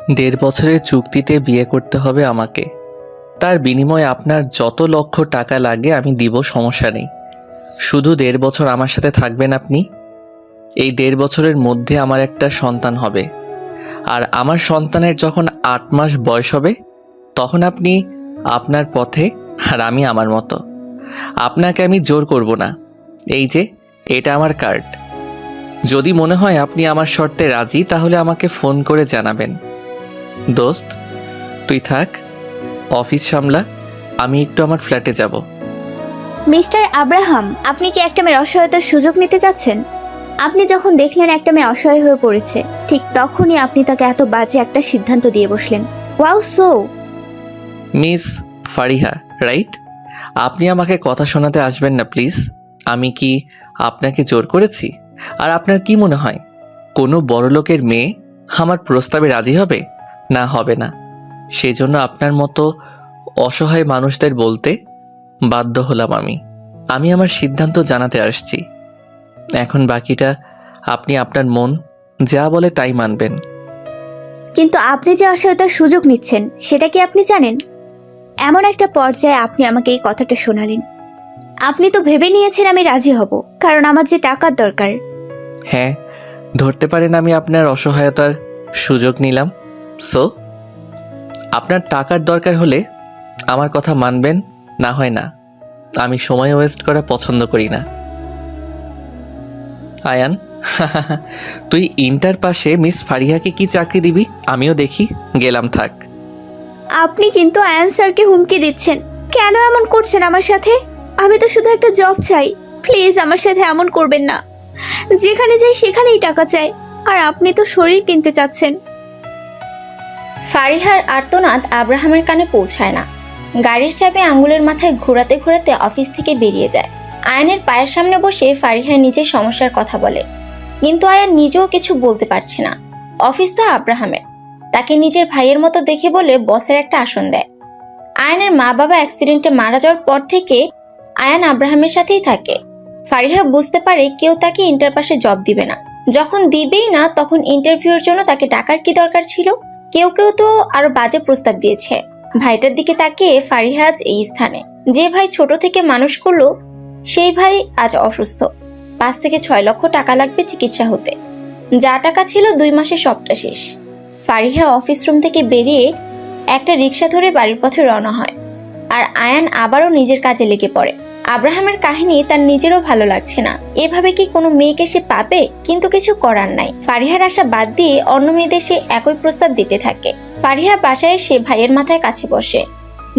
1.5 বছরের চুক্তিতে বিয়ে করতে হবে আমাকে। তার বিনিময়ে আপনার যত লক্ষ টাকা লাগে আমি দিব, সমস্যা নেই। শুধু 1.5 বছর আমার সাথে থাকবেন আপনি। এই 1.5 বছরের মধ্যে আমার একটা সন্তান হবে, আর আমার সন্তানের যখন 8 মাস বয়স হবে তখন আপনি আপনার পথে আর আমি আমার মতো। আপনাকে আমি জোর করব না। এই যে, এটা আমার কার্ড। যদি মনে হয় আপনি আমার শর্তে রাজি তাহলে আমাকে ফোন করে জানাবেন। দোস্ত, তুই থাক, অফিস সামলা, আমি একটু আমার ফ্ল্যাটে যাব। মিস্টার আব্রাহাম, আপনি কি একটা মেয়ের অসহায়তার সুযোগ নিতে চাচ্ছেন? আপনি যখন দেখলেন একটা মেয়ে অসহায় হয়ে পড়েছে, ঠিক তখনই আপনি তাকে এত বাজে একটা সিদ্ধান্ত দিয়ে বসলেন। Wow, so miss Fariha, right? আপনি আমাকে কথা শোনাতে আসবেন না প্লিজ। আমি কি আপনাকে জোর করেছি? আর আপনার কি মনে হয় কোনো বড়লোকের মেয়ে আমার প্রস্তাবে রাজি হবে? না, হবে না। সেই জন্য আপনার মতো অসহায় মানুষদের বলতে বাধ্য হলাম আমি। আমি আমার সিদ্ধান্ত জানাতে আসছি। এখন বাকিটা আপনি আপনার মন যা বলে তাই মানবেন। কিন্তু আপনি যে অসহায়তার সুযোগ নিচ্ছেন সেটা কি আপনি জানেন? এমন একটা পর্যায়ে আপনি আমাকে এই কথাটা শোনালেন। আপনি তো ভেবে নিয়েছেন আমি রাজি হব, কারণ আমার যে টাকার দরকার। হ্যাঁ, ধরতে পারেন আমি আপনার অসহায়তার সুযোগ নিলাম। সো আপনার টাকার দরকার হলে আমার কথা মানবেন, না হয় না। আমি সময় ওয়েস্ট করা পছন্দ করি না। আয়ান, তুই ইন্টার পাশে মিস ফারিহাকে কি চাকরি দিবি আমিও দেখি। গেলাম, থাক। আপনি কিন্তু আয়ান স্যারকে হুমকি দিচ্ছেন। কেন এমন করছেন আমার সাথে? আমি তো শুধু একটা জব চাই। প্লিজ আমার সাথে এমন করবেন না। যেখানে যাই সেখানেই টাকা চাই, আর আপনি তো শরীর কিনতে চাচ্ছেন। ফারিহার আর্তনাদ আব্রাহামের কানে পৌঁছায় না। গাড়ির চাবি আঙ্গুলের মাথায় ঘোরাতে ঘোরাতে অফিস থেকে বেরিয়ে যায়। আয়ানের পায়ের সামনে বসে ফারিহা নিজের সমস্যার কথা বলে, কিন্তু আয়ান নিজেও কিছু বলতে পারছে না। অফিস তো আব্রাহামের, তাকে নিজের ভাইয়ের মতো দেখে বলে বসের একটা আসন দেয়। আয়ানের মা বাবা অ্যাক্সিডেন্টে মারা যাওয়ার পর থেকে আয়ান আব্রাহামের সাথেই থাকে। ফারিহা বুঝতে পারে কেউ তাকে ইন্টার পাশে জব দিবে না। যখন দিবেই না তখন ইন্টারভিউর জন্য তাকে ডাকার কি দরকার ছিল? কেউ কেউ তো আরো বাজে প্রস্তাব দিয়েছে। ভাইটার দিকে তাকিয়ে ফারিহা আজ এই স্থানে। যে ভাই ছোট থেকে মানুষ করলো সেই ভাই আজ অসুস্থ। 5 থেকে 6 লক্ষ টাকা লাগবে চিকিৎসা হতে। যা টাকা ছিল 2 মাসে সবটা শেষ। ফারিহা অফিস রুম থেকে বেরিয়ে একটা রিক্সা ধরে বাড়ির পথে রওনা হয়। আর আয়ান আবারও নিজের কাজে লেগে পড়ে। আব্রাহামের কাহিনী তার নিজেরও ভালো লাগছে না। এভাবে কি কোনো মেয়েকে সে পাবে? কিন্তু কিছু করার নাই। ফারিহার আশা বাদ দিয়ে অন্য মেয়েদের সে একই প্রস্তাব দিতে থাকে। ফারিহা বাসায় এসে ভাইয়ের মাথায় কাছে বসে।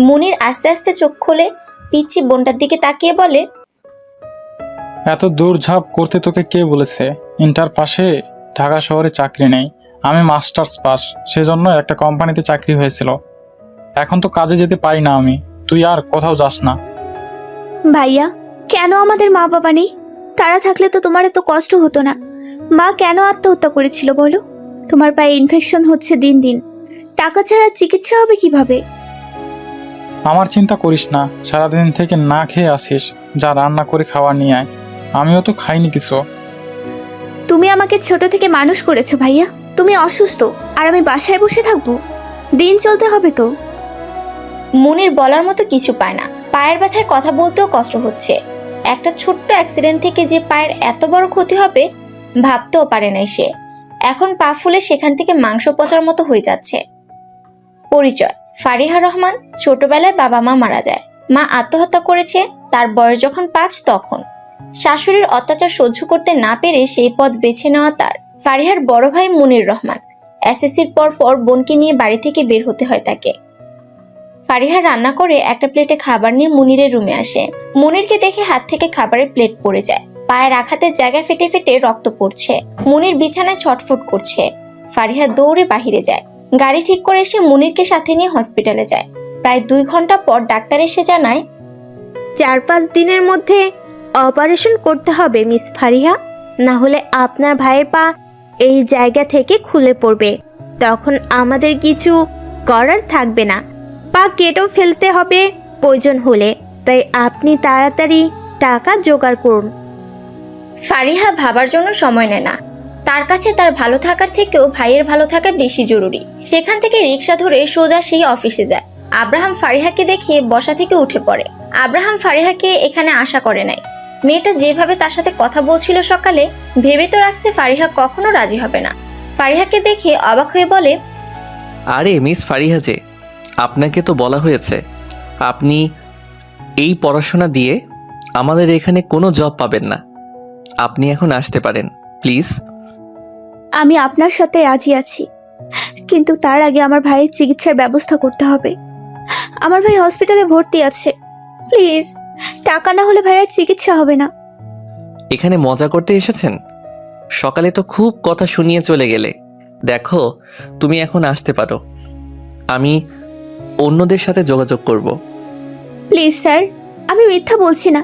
মুনির আস্তে আস্তে চোখ খোলে, পিচ্ছি বোনটার দিকে তাকিয়ে বলে, এত দৌড়ঝাঁপ করতে তোকে কে বলেছে? ইন্টার পাশে ঢাকা শহরে চাকরি নেই। আমি মাস্টার্স পাস, সেজন্য একটা কোম্পানিতে চাকরি হয়েছিল। এখন তো কাজে যেতে পারি না আমি। তুই আর কোথাও যাস না। ভাইয়া, কেন আমাদের মা বাবা নেই? তারা থাকলে তো তোমার এত কষ্ট হতো না। মা কেন আত্মহত্যা করেছিল বলো? তোমার পায়ে ইনফেকশন হচ্ছে দিন দিন। টাকা ছাড়া চিকিৎসা হবে কিভাবে? আমার চিন্তা করিস না, সারাদিন থেকে না খেয়ে আসিস। যা রান্না করে খাওয়া নিয়ে আয়। আমিও তো খাইনি কিছু। তুমি আমাকে ছোট থেকে মানুষ করেছো ভাইয়া। তুমি অসুস্থ আর আমি বাসায় বসে থাকবো? দিন চলতে হবে তো। মুনির বলার মতো কিছু পায় না। পায়ের ব্যথায় কথা বলতেও কষ্ট হচ্ছে। একটা ছোট্ট অ্যাক্সিডেন্ট থেকে যে পায়ের এত বড় ক্ষতি হবে ভাবতেও পারে নাই সে। এখন পা ফুলে সেখান থেকে মাংস পচার মতো হয়ে যাচ্ছে। পরিচয়: ফারিহা রহমান। ছোটবেলায় বাবা মা মারা যায়। মা আত্মহত্যা করেছে। তার বয়স যখন 5 তখন। শাশুড়ির অত্যাচার সহ্য করতে না পেরে সেই পথ বেছে নেওয়া তার। ফারিহার বড় ভাই মুনির রহমান। এসএসসির পর বোনকে নিয়ে বাড়ি থেকে বের হতে হয় তাকে। ফারিহা রান্না করে একটা প্লেটে খাবার নিয়ে মুনিরের রুমে আসে। মুনিরকে দেখে হাত থেকে খাবারের প্লেট পড়ে যায়। পায়ের আঘাতের জায়গায় ফেটে ফেটে রক্ত পড়ছে। মুনির বিছানায় ছটফট করছে। ফারিহা দৌড়ে বাহিরে যায়। গাড়ি ঠিক করে এসে মুনিরকে সাথে নিয়ে হসপিটালে যায়। প্রায় 2 ঘন্টা পর ডাক্তার এসে জানায়, 4-5 দিনের মধ্যে অপারেশন করতে হবে মিস ফারিহা, না হলে আপনার ভাইয়ের পা এই জায়গা থেকে খুলে পড়বে। তখন আমাদের কিছু করার থাকবে না। পা কেটেও ফেলতে হবে প্রয়োজন হলে। তাই আপনি তাড়াতাড়ি টাকা জোগাড় করুন। ফারিহা ভাবার জন্য সময় নেয় না। তার কাছে তার ভালো থাকার থেকেও ভাইয়ের ভালো থাকা বেশি জরুরি। সেখান থেকে রিক্সা ধরে সোজা সেই অফিসে যায়। আব্রাহাম ফারিহাকে দেখে বসা থেকে উঠে পড়ে। আব্রাহাম ফারিহাকে এখানে আশা করে নাই। মেয়েটা যেভাবে তার সাথে কথা বলছিল সকালে, ভেবে তো রাখছে ফারিহা কখনো রাজি হবে না। ফারিহাকে দেখে অবাক হয়ে বলে, আরে মিস ফারিহা যে, আপনাকে তো বলা হয়েছে আপনি এই পড়াশোনা দিয়ে আমাদের এখানে কোনো জব পাবেন না। আপনি এখন আসতে পারেন প্লিজ। আমি আপনার সাথে রাজি আছি, কিন্তু তার আগে আমার ভাইয়ের চিকিৎসার ব্যবস্থা করতে হবে। আমার ভাই হসপিটালে ভর্তি আছে, প্লিজ টাকা না হলে ভাইয়ের চিকিৎসা হবে না। এখানে মজা করতে এসেছেন? সকালে তো খুব কথা শুনিয়ে চলে গেলে। দেখো, তুমি এখন আসতে পারো। আমি অন্যদের সাথে যোগাযোগ করব। প্লিজ স্যার, আমি মিথ্যা বলছি না,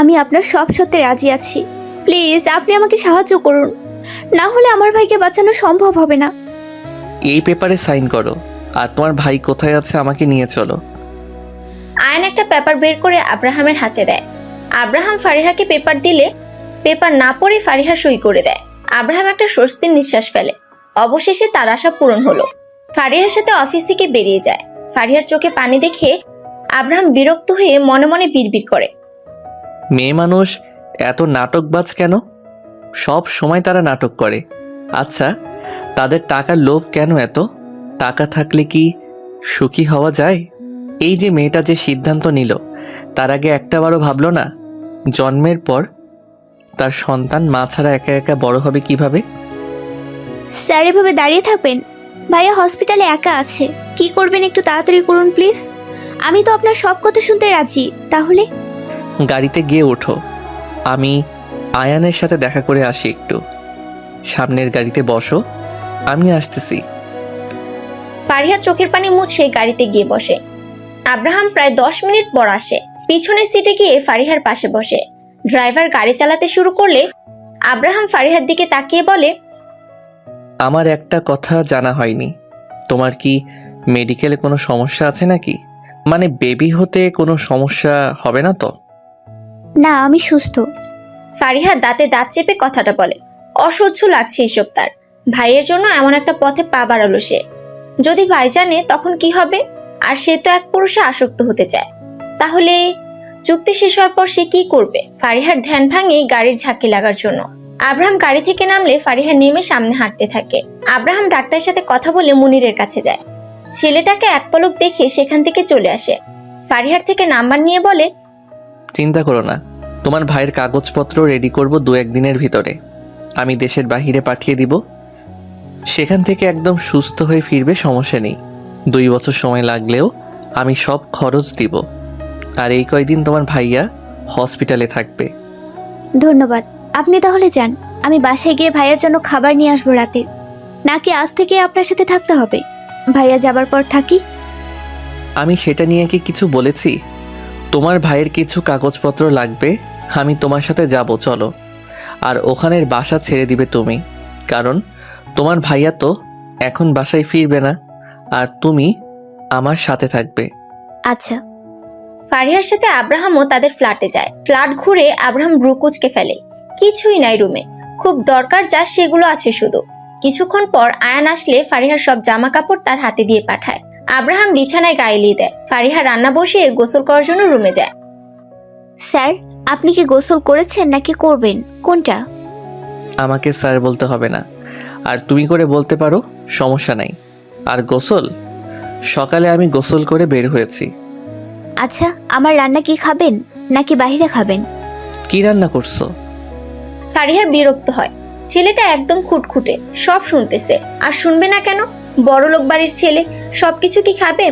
আমি আপনার সব সত্যে রাজি আছি। প্লিজ আপনি আমাকে সাহায্য করুন, না হলে আমার ভাইকে বাঁচানো সম্ভব হবে না। এই পেপারে সাইন করো, আর তোমার ভাই কোথায় আছে আমাকে নিয়ে চলো। আয়ন একটা পেপার বের করে আব্রাহামের হাতে দেয়। আব্রাহাম ফারিহাকে পেপার দিলে পেপার না পড়ে ফারিহা সই করে দেয়। আব্রাহাম একটা স্বস্তির নিঃশ্বাস ফেলে। অবশেষে তার আশা পূরণ হলো। ফারিহার সাথে অফিস থেকে বেরিয়ে যায়। ফারিহার চোখে পানি দেখে আব্রাহাম বিরক্ত হয়ে মনে মনে বিড়বিড় করে, মেয়ে মানুষ এত নাটকবাজ কেন? সব সময় তারা নাটক করে। আচ্ছা, তাদের টাকার লোভ কেন এত? টাকা থাকলে কি সুখী হওয়া যায়? এই যে মেয়েটা যে সিদ্ধান্ত নিল, তার আগে একটাবারও ভাবলো না জন্মের পর তার সন্তান মা ছাড়া একা একা বড় হবে কিভাবে? স্যার এভাবে দাঁড়িয়ে থাকবেন? ভাইয়া হসপিটালে একা আছে, কি করবেন একটু তাড়াতাড়ি করুন প্লিজ। আমি তো আপনার সব কথা শুনতে রাজি। তাহলে গাড়িতে গিয়ে ওঠো, আমি আয়ানের সাথে দেখা করে আসি একটু। সামনের গাড়িতে বসো, আমি আসতেছি। ফারিহা চোখের পানি মুছে গাড়িতে গিয়ে বসে। আব্রাহাম প্রায় 10 মিনিট পর আসে। পিছনের সিটে গিয়ে ফারিহার পাশে বসে। ড্রাইভার গাড়ি চালাতে শুরু করলে আব্রাহাম ফারিহার দিকে তাকিয়ে বলে, আমার একটা কথা জানা হয়নি, তোমার কি মেডিকেলে কোনো সমস্যা আছে নাকি? মানে বেবি হতে কোনো সমস্যা হবে না তো? না, আমি সুস্থ। ফারিহা দাঁতে দাঁত চেপে কথাটা বলে। অসহ্য লাগছে এসব তার। ভাইয়ের জন্য এমন একটা পথে পা বাড়ালো সে। যদি ভাই জানে তখন কি হবে? আর সে তো এক পুরুষে আসক্ত হতে চায়। তাহলে চুক্তি শেষ হওয়ার পর সে কি করবে? ফারিহার ধ্যান ভাঙে গাড়ির ঝাঁকি লাগার জন্য। আব্রাহাম গাড়ি থেকে নামলে ফারিহা নেমে সামনে হাঁটতে থাকে। আব্রাহাম ডাক্তারের সাথে কথা বলে মুনিরের কাছে যায়। ছেলেটাকে এক পলক দেখে সেখান থেকে চলে আসে। ফারিহার থেকে নাম্বার নিয়ে বলে, চিন্তা করো না, তোমার ভাইয়ের কাগজপত্র রেডি করব 2-1 দিনের ভিতরে। আমি দেশের বাহিরে পাঠিয়ে দিব, সেখান থেকে একদম সুস্থ হয়ে ফিরবে, সমস্যা নেই। 2 বছর সময় লাগলেও আমি সব খরচ দিব। আর এই কয়দিন তোমার ভাইয়া হসপিটালে থাকবে। ধন্যবাদ, আপনি তাহলে যান। আমি বাসায় গিয়ে ভাইয়ার জন্য খাবার নিয়ে আসবো রাতের। নাকি আজ থেকে আপনার সাথে থাকতে হবে? ভাইয়া যাবার পর থাকি। আমি সেটা নিয়ে কি কিছু বলেছি? তোমার ভাইয়ের কিছু কাগজপত্র লাগবে, আমি তোমার সাথে যাব, চলো। আর ওখানের বাসা ছেড়ে দিবে তুমি, কারণ তোমার ভাইয়া তো এখন বাসায় ফিরবে না, আর তুমি আমার সাথে থাকবে। আচ্ছা। ফারিহার সাথে আব্রাহামও তাদের ফ্ল্যাটে যায়। ফ্ল্যাট ঘুরে আব্রাহাম ব্রু কুঁচকে ফেলে। কিছুই নাই রুমে, খুব দরকার যা সেগুলো আছে শুধু। কিছুক্ষণ পর আয়ান আসলে ফারিহার সব জামা কাপড় তার হাতে দিয়ে পাঠায়। আব্রাহাম বিছানায় গায়ে দেয়। ফারিহা রান্না বসিয়ে গোসল করার জন্য রুমে যায়। স্যার, আপনি কি গোসল করেছেন নাকি করবেন? কোনটা? আমাকে স্যার বলতে হবে না, আর তুমি করে বলতে পারো, সমস্যা নাই। আর গোসল, সকালে আমি গোসল করে বের হয়েছি। আচ্ছা, আমার রান্না কি খাবেন নাকি বাইরে খাবেন? কি রান্না করছো? ফারিহা বিরক্ত হয়। ছেলেটা একদম খুঁটখুটে, সব শুনতেছে। আর শুনবে না কেন? বড়লোক বাড়ির ছেলে, সবকিছু কি খাবে?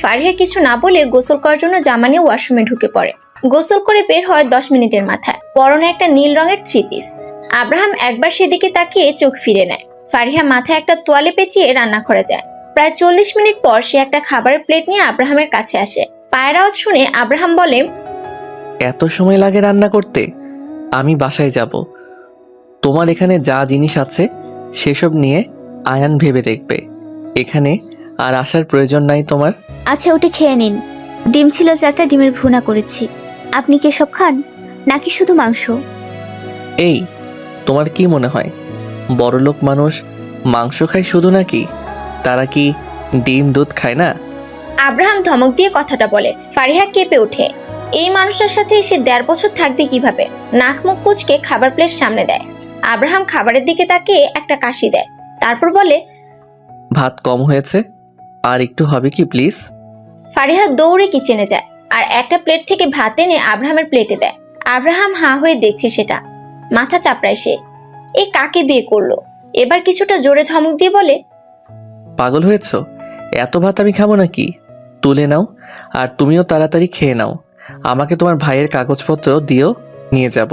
ফারিহা কিছু না বলে গোসল করার জন্য জামা নিয়ে ওয়াশরুমে ঢুকে পড়ে। গোসল করে বের হয় 10 মিনিটের মাথায়। পরনে একটা নীল রঙের 3 পিস। আব্রাহাম একবার সেদিকে তাকিয়ে চোখ ফিরে নেয়। ফারিহা মাথায় একটা তোয়ালে পেঁচিয়ে রান্নাঘরে যায়। প্রায় 40 মিনিট পর সে একটা খাবারের প্লেট নিয়ে আব্রাহামের কাছে আসে। পায়ের আওয়াজ শুনে আব্রাহাম বলে, এত সময় লাগে রান্না করতে? আমি বাসায় যাব, তোমার এখানে যা জিনিস আছে সেসব নিয়ে আয়ান ভেবে দেখবে। এখানে আর আসার প্রয়োজন নাই তোমার। আচ্ছা, ওটা খেয়ে নিন। ডিম ছিল 4টা, ডিমের ভুনা করেছি। আপনি কি সব খান নাকি শুধু মাংস? এই, তোমার কি মনে হয় বড়লোক মানুষ মাংস খায় শুধু নাকি? তারা কি ডিম দুধ খায় না? আব্রাহাম ধমক দিয়ে কথাটা বলে। ফারিহা কেঁপে ওঠে। এই মানুষটার সাথে সে 1.5 বছর থাকবে কিভাবে? নাক মুখ কুচকে খাবার প্লেট সামনে দেয়। আব্রাহাম খাবারের দিকে তাকিয়ে একটা কাশি দেয়, তারপর বলে, ভাত কম হয়েছে, আর একটু হবে কি প্লিজ? ফারিহা দৌড়ে কিচেনে যায় আর একটা প্লেট থেকে ভাত এনে আব্রাহামের প্লেটে দেয়। আব্রাহাম হাঁ হয়ে দেখছে সেটা, মাথা চাপড়ায় সে। এ কাকে বিয়ে করলো? এবার কিছুটা জোরে ধমক দিয়ে বলে, পাগল হয়েছ? এত ভাত আমি খাবো নাকি? তুলে নাও, আর তুমিও তাড়াতাড়ি খেয়ে নাও। আমাকে তোমার ভাইয়ের কাগজপত্র দিও, নিয়ে যাব।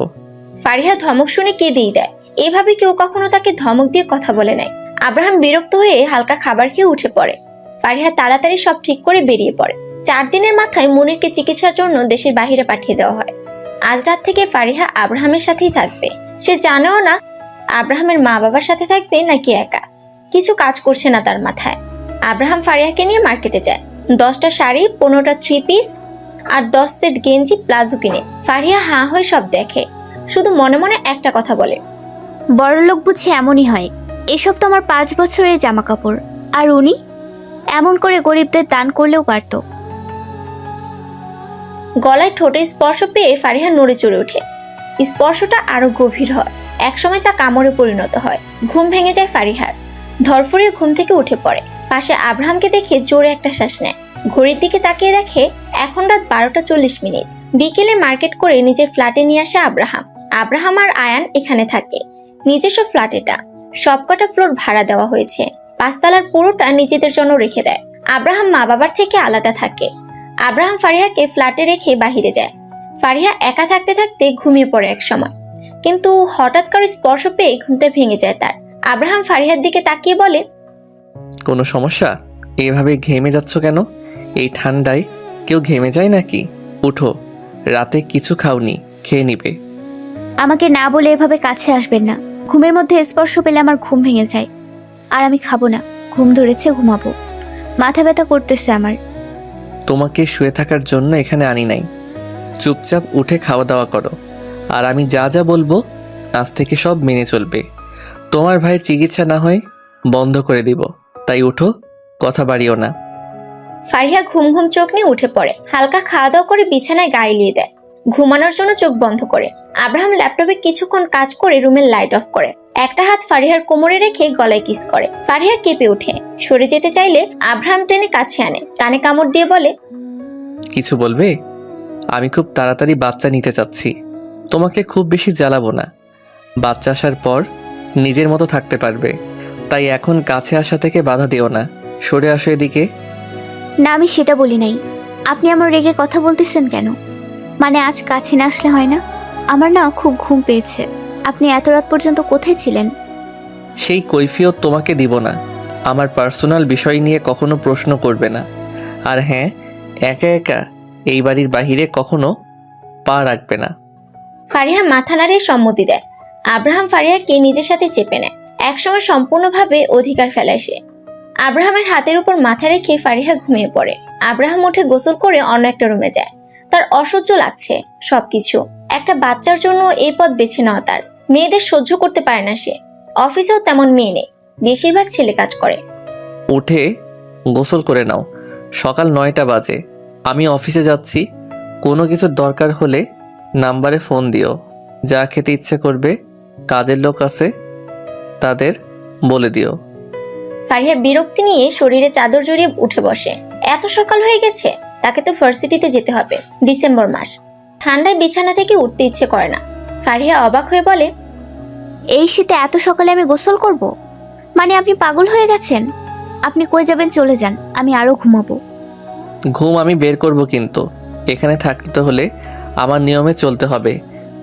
ফারিহা ধমক শুনে কেঁদেই দেয়। এভাবে কেউ কখনো তাকে ধমক দিয়ে কথা বলে নাই। আব্রাহাম বিরক্ত হয়ে হালকা খাবার খেয়ে উঠে পড়ে। ফারিহা তাড়াতাড়ি সব ঠিক করে বেরিয়ে পড়ে। 4 দিনের মাথায় মুনিরকে চিকিৎসার জন্য দেশের বাইরে পাঠিয়ে দেওয়া হয়। আজ রাত থেকে ফারিহা আব্রাহামের সাথেই থাকবে। সে জানেও না আব্রাহামের মা বাবার সাথে থাকবে নাকি একা। কিছু কাজ করছে না তার মাথায়। আব্রাহাম ফারিহাকে নিয়ে মার্কেটে যায়। 10টা শাড়ি, 15টা 3 পিস আর 10 সেট গেঞ্জি প্লাজো কিনে। ফারিহা হাঁ হয়ে সব দেখে, শুধু মনে মনে একটা কথা বলে, বড়লোক বুঝি এমনই হয়। এসব তো আমার 5 বছরের জামা কাপড়, আর উনি এমন করে গরিবদের দান করলেও পারতো। গলায় ঠোঁটে স্পর্শ পেয়ে ফারিহা নড়ে চড়ে ওঠে। স্পর্শটা আরো গভীর হয়, একসময় তা কামড়ে পরিণত হয়। ঘুম ভেঙে যায় ফারিহার। ধরফরিয়ে ঘুম থেকে উঠে পড়ে। পাশে আব্রাহামকে দেখে জোরে একটা শ্বাস নেয়। ঘড়ির দিকে তাকিয়ে দেখে এখন রাত 12টা 40 মিনিট। বিকেলে মার্কেট করে নিজের ফ্ল্যাটে নিয়ে আসে আব্রাহাম। আব্রাহাম আর আয়ান এখানে থাকে। নিজস্ব ফ্ল্যাট এটা, সবকটা ফ্লোর ভাড়া দেওয়া হয়েছে। 5 তলার পুরোটা নিজেদের জন্য রেখে দেয়। আব্রাহাম মা বাবার থেকে আলাদা থাকে। আব্রাহাম ফারিহাকে ফ্ল্যাটে রেখে বাহিরে যায়। ফারিহা একা থাকতে থাকতে ঘুমিয়ে পড়ে এক সময়, কিন্তু হঠাৎ করে স্পর্শ পেয়ে ঘুমটা ভেঙে যায় তার। আব্রাহাম ফারিহার দিকে তাকিয়ে বলে, কোনো সমস্যা? এভাবে ঘেমে যাচ্ছ কেন? এই ঠান্ডায় কেউ ঘেমে যায় নাকি? উঠো, রাতে কিছু খাওনি, খেয়ে নিবে। আমাকে না বলে এভাবে কাছে আসবেন না। ঘুমের মধ্যে স্পর্শ পেলে আমার ঘুম ভেঙে যায়। আর আমি খাবো না, ঘুম ধরেছে, ঘুমাবো। মাথা ব্যথা করতেছে আমার। তোমাকে শুয়ে থাকার জন্য এখানে আনি নাই। চুপচাপ উঠে খাওয়া দাওয়া করো, আর আমি যা যা বলবো আজ থেকে সব মেনে চলবে। তোমার ভাইয়ের চিকিৎসা না হয় বন্ধ করে দিব, তাই উঠো, কথা বাড়িও না। ফারিহা ঘুম ঘুম চোখ নিয়ে উঠে পড়ে। হালকা খাওয়া দাওয়া করে বিছানায় গায়ে লিয়ে দেয়। ঘুমানোর জন্য চোখ বন্ধ করে আব্রাহাম ল্যাপটপে কিছুক্ষণ কাজ করে রুমের লাইট অফ করে। একটা হাত ফারিহার কোমরে রেখে গলায় কিস করে। ফারিহা কেঁপে ওঠে। সরে যেতে চাইলে আব্রাহাম টেনে কাছে আনে, কানে কামড় দিয়ে বলে, কিছু বলবে? আমি খুব তাড়াতাড়ি বাচ্চা নিতে চাচ্ছি। তোমাকে খুব বেশি জ্বালাবো না। বাচ্চা আসার পর নিজের মতো থাকতে পারবে, তাই এখন কাছে আসা থেকে বাধা দিও না। সরে আসো এদিকে। না, আমি সেটা বলি নাই। আপনি আমার রেগে কথা বলতেছেন কেন? মানে আজ কাছে না আসলে হয় না? আমার না খুব ঘুম পেয়েছে। আপনি এত রাত পর্যন্ত কোথায় ছিলেন? সেই কৈফিয়ত তোমাকে দিব না। আমার পার্সোনাল বিষয় নিয়ে কখনো প্রশ্ন করবে না। আর হ্যাঁ, একা একা এই বাড়ির বাহিরে কখনো পা রাখবে না। ফারিহা মাথা নাড়িয়ে সম্মতি দেয়। আব্রাহাম ফারিহাকে নিজের সাথে চেপে নেয়। একসময় সম্পূর্ণভাবে অধিকার ফেলায় সে। আব্রাহামের হাতের উপর মাথা রেখে ফারিহা ঘুমিয়ে পড়ে। আব্রাহাম উঠে গোসল করে অন্য একটা রুমে যায়। তার অসহ্য লাগছে সবকিছু। একটা বাচ্চার জন্য এই পথ বেছে নেওয়া তার। মেয়েদের সহ্য করতে পারে না সে। অফিসেও তেমন মেয়ে নেই, বেশিরভাগ ছেলে কাজ করে। উঠে গোসল করে নাও, সকাল 9টা বাজে। আমি অফিসে যাচ্ছি। কোনো কিছুর দরকার হলে নাম্বারে ফোন দিও। যা খেতে ইচ্ছে করবে, কাজের লোক আছে, তাদের বলে দিও। ফারিহা বিরক্তি নিয়ে শরীরে চাদর জড়িয়ে উঠে বসে। এত সকাল হয়ে গেছে, তাকে তো ভার্সিটিতে যেতে হবে। ডিসেম্বর মাস, ঠান্ডায় বিছানা থেকে উঠতে ইচ্ছে করে না। ফারিহা অবাক হয়ে বলে, এই শীতে এত সকালে আমি গোসল করব? মানে আপনি পাগল হয়ে গেছেন? আপনি কই যাবেন? চলে যান, আমি আরো ঘুমাবো। ঘুম আমি বের করব, কিন্তু এখানে থাকতে হলে আমার নিয়মে চলতে হবে।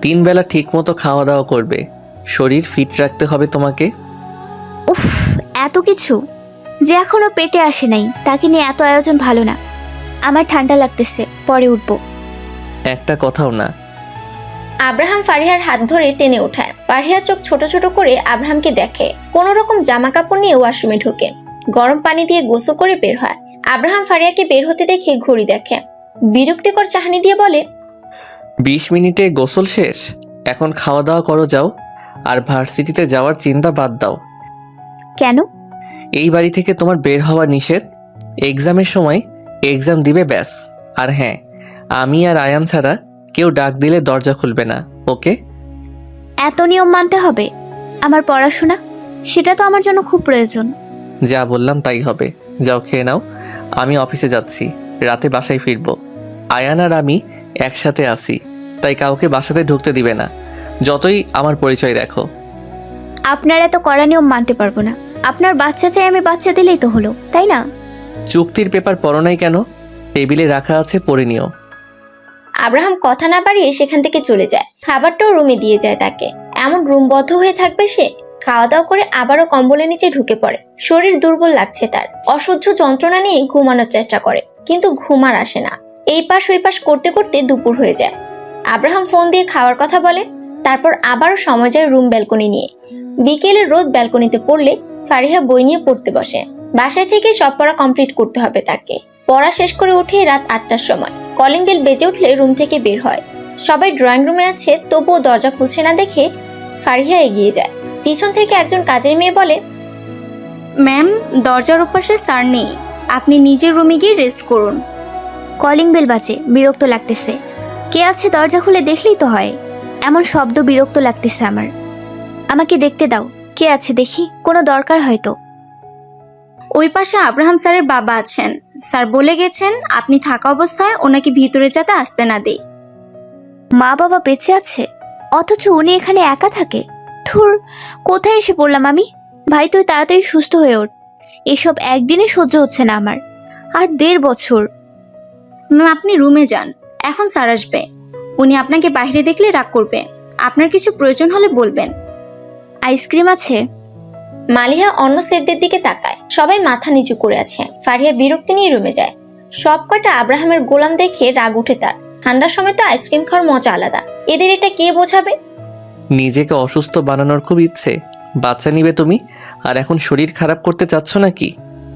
3 বেলা ঠিক মতো খাওয়া দাওয়া করবে। শরীর ফিট রাখতে হবে তোমাকে। উফ, এত কিছু যে এখনো পেটে আসে নাই, তাকে নিয়ে এত আয়োজন ভালো না। আমার ঠান্ডা লাগতেছে, পরে উঠবো। একটা কথাও না। আব্রাহাম ফারিহার হাত ধরে টেনে ওঠায়। ফারিহা চোখ ছোট ছোট করে আব্রাহামকে দেখে। কোন রকম জামা কাপড় নিয়ে ওয়াশরুমে ঢোকে। গরম পানি দিয়ে গোসল করে বের হয়। আব্রাহাম ফারিহাকে বের হতে দেখে ঘড়ি দেখে। বিরক্তিকর চাহনি দিয়ে বলে, 20 মিনিটে গোসল শেষ। এখন খাওয়া দাওয়া করো, যাও। আর ভার্সিটিতে যাওয়ার চিন্তা বাদ দাও। কেন? এই বাড়ি থেকে তোমার বের হওয়া নিষেধ। এক্সামের সময় এক্সাম দিবে ব্যাস। আর হ্যাঁ, আমি আর আয়ান ছাড়া কেউ ডাক দিলে দরজা খুলবে না, ওকে? এত নিয়ম মানতে হবে? আমার পড়াশোনা, সেটা তো আমার জন্য খুব প্রয়োজন। যা বললাম তাই হবে। যাও, খেয়ে নাও। আমি অফিসে যাচ্ছি, রাতে বাসায় ফিরবো। আয়ান আর আমি একসাথে আসি, তাই কাউকে বাসাতে ঢুকতে দিবে না, যতই আমার পরিচয় দেখো। আপনার এত কড়া নিয়ম মানতে পারবো না। আপনার বাচ্চা চাই, আমি বাচ্চা দিলেই তো হলো, তাই না? চুক্তির পেপার পড়ো নাই কেন? টেবিলে রাখা আছে, পড়ে নিও। আব্রাহাম কথা না বাড়িয়ে সেখান থেকে চলে যায়। খাবারটাও রুমে দিয়ে যায় তাকে। এমন রুমবদ্ধ হয়ে থাকবে সে? খাওয়া দাওয়া করে আবারও কম্বলের নিচে ঢুকে পড়ে। শরীর দুর্বল লাগছে তার। অসহ্য যন্ত্রণা নিয়ে ঘুমানোর চেষ্টা করে, কিন্তু ঘুম আর আসে না। এই পাশ ওই পাশ করতে করতে দুপুর হয়ে যায়। আব্রাহাম ফোন দিয়ে খাওয়ার কথা বলে, তারপর আবারও সময় যায় রুম ব্যালকনি নিয়ে। বিকেলে রোদ ব্যালকনিতে পড়লে ফারিহা বই নিয়ে পড়তে বসে। বাসায় থেকে সব পড়া কমপ্লিট করতে হবে তাকে। পড়া শেষ করে উঠে রাত 8টার সময় কলিং বেল বেজে উঠলে রুম থেকে বের হয়। সবাই ড্রয়িং রুমে আছে, তবুও দরজা খুলছে না দেখে ফারিহা এগিয়ে যায়। পিছন থেকে একজন কাজের মেয়ে বলে, ম্যাম, দরজার ওপাশে স্যার নেই, আপনি নিজের রুমে গিয়ে রেস্ট করুন। কলিং বেল বাজে, বিরক্ত লাগতেছে। কে আছে দরজা খুলে দেখলেই তো হয়। এমন শব্দ বিরক্ত লাগতেছে আমার। আমাকে দেখতে দাও, কে আছে দেখি, কোনো দরকার হয়তো। ওই পাশে আব্রাহাম স্যারের বাবা আছেন, স্যার বলে গেছেন আপনি থাকা অবস্থায় ওনাকে ভিতরে যাতে আসতে না দেই। মা বাবা বেঁচে আছে, অথচ উনি এখানে একা থাকে। ধুর, কোথায় এসে পড়লাম আমি। ভাই, তুই তাড়াতাড়ি সুস্থ হয়ে ওঠ। এসব একদিনে সহ্য হচ্ছে না আমার। আর 1.5 বছর। ম্যাম, আপনি রুমে যান, এখন স্যার আসবে। উনি আপনাকে বাইরে দেখলে রাগ করবে। আপনার কিছু প্রয়োজন হলে বলবেন। আইসক্রিম আছে? মালিহা অন্য সেটদের দিকে তাকায়। সবাই মাথা নিচু করে আছে। ফারিহা বিরক্তি নিয়ে রুমে যায়। সব কয়টা আব্রাহামের গোলাম দেখে রাগ উঠে তার। ঠান্ডার সময় তো আইসক্রিম খাওয়ার মজা আলাদা, এদের এটা কে বোঝাবে? নিজেকে অসুস্থ বানানোর খুব ইচ্ছে, বাচ্চা নিবে তুমি, আর এখন শরীর খারাপ করতে চাচ্ছ নাকি?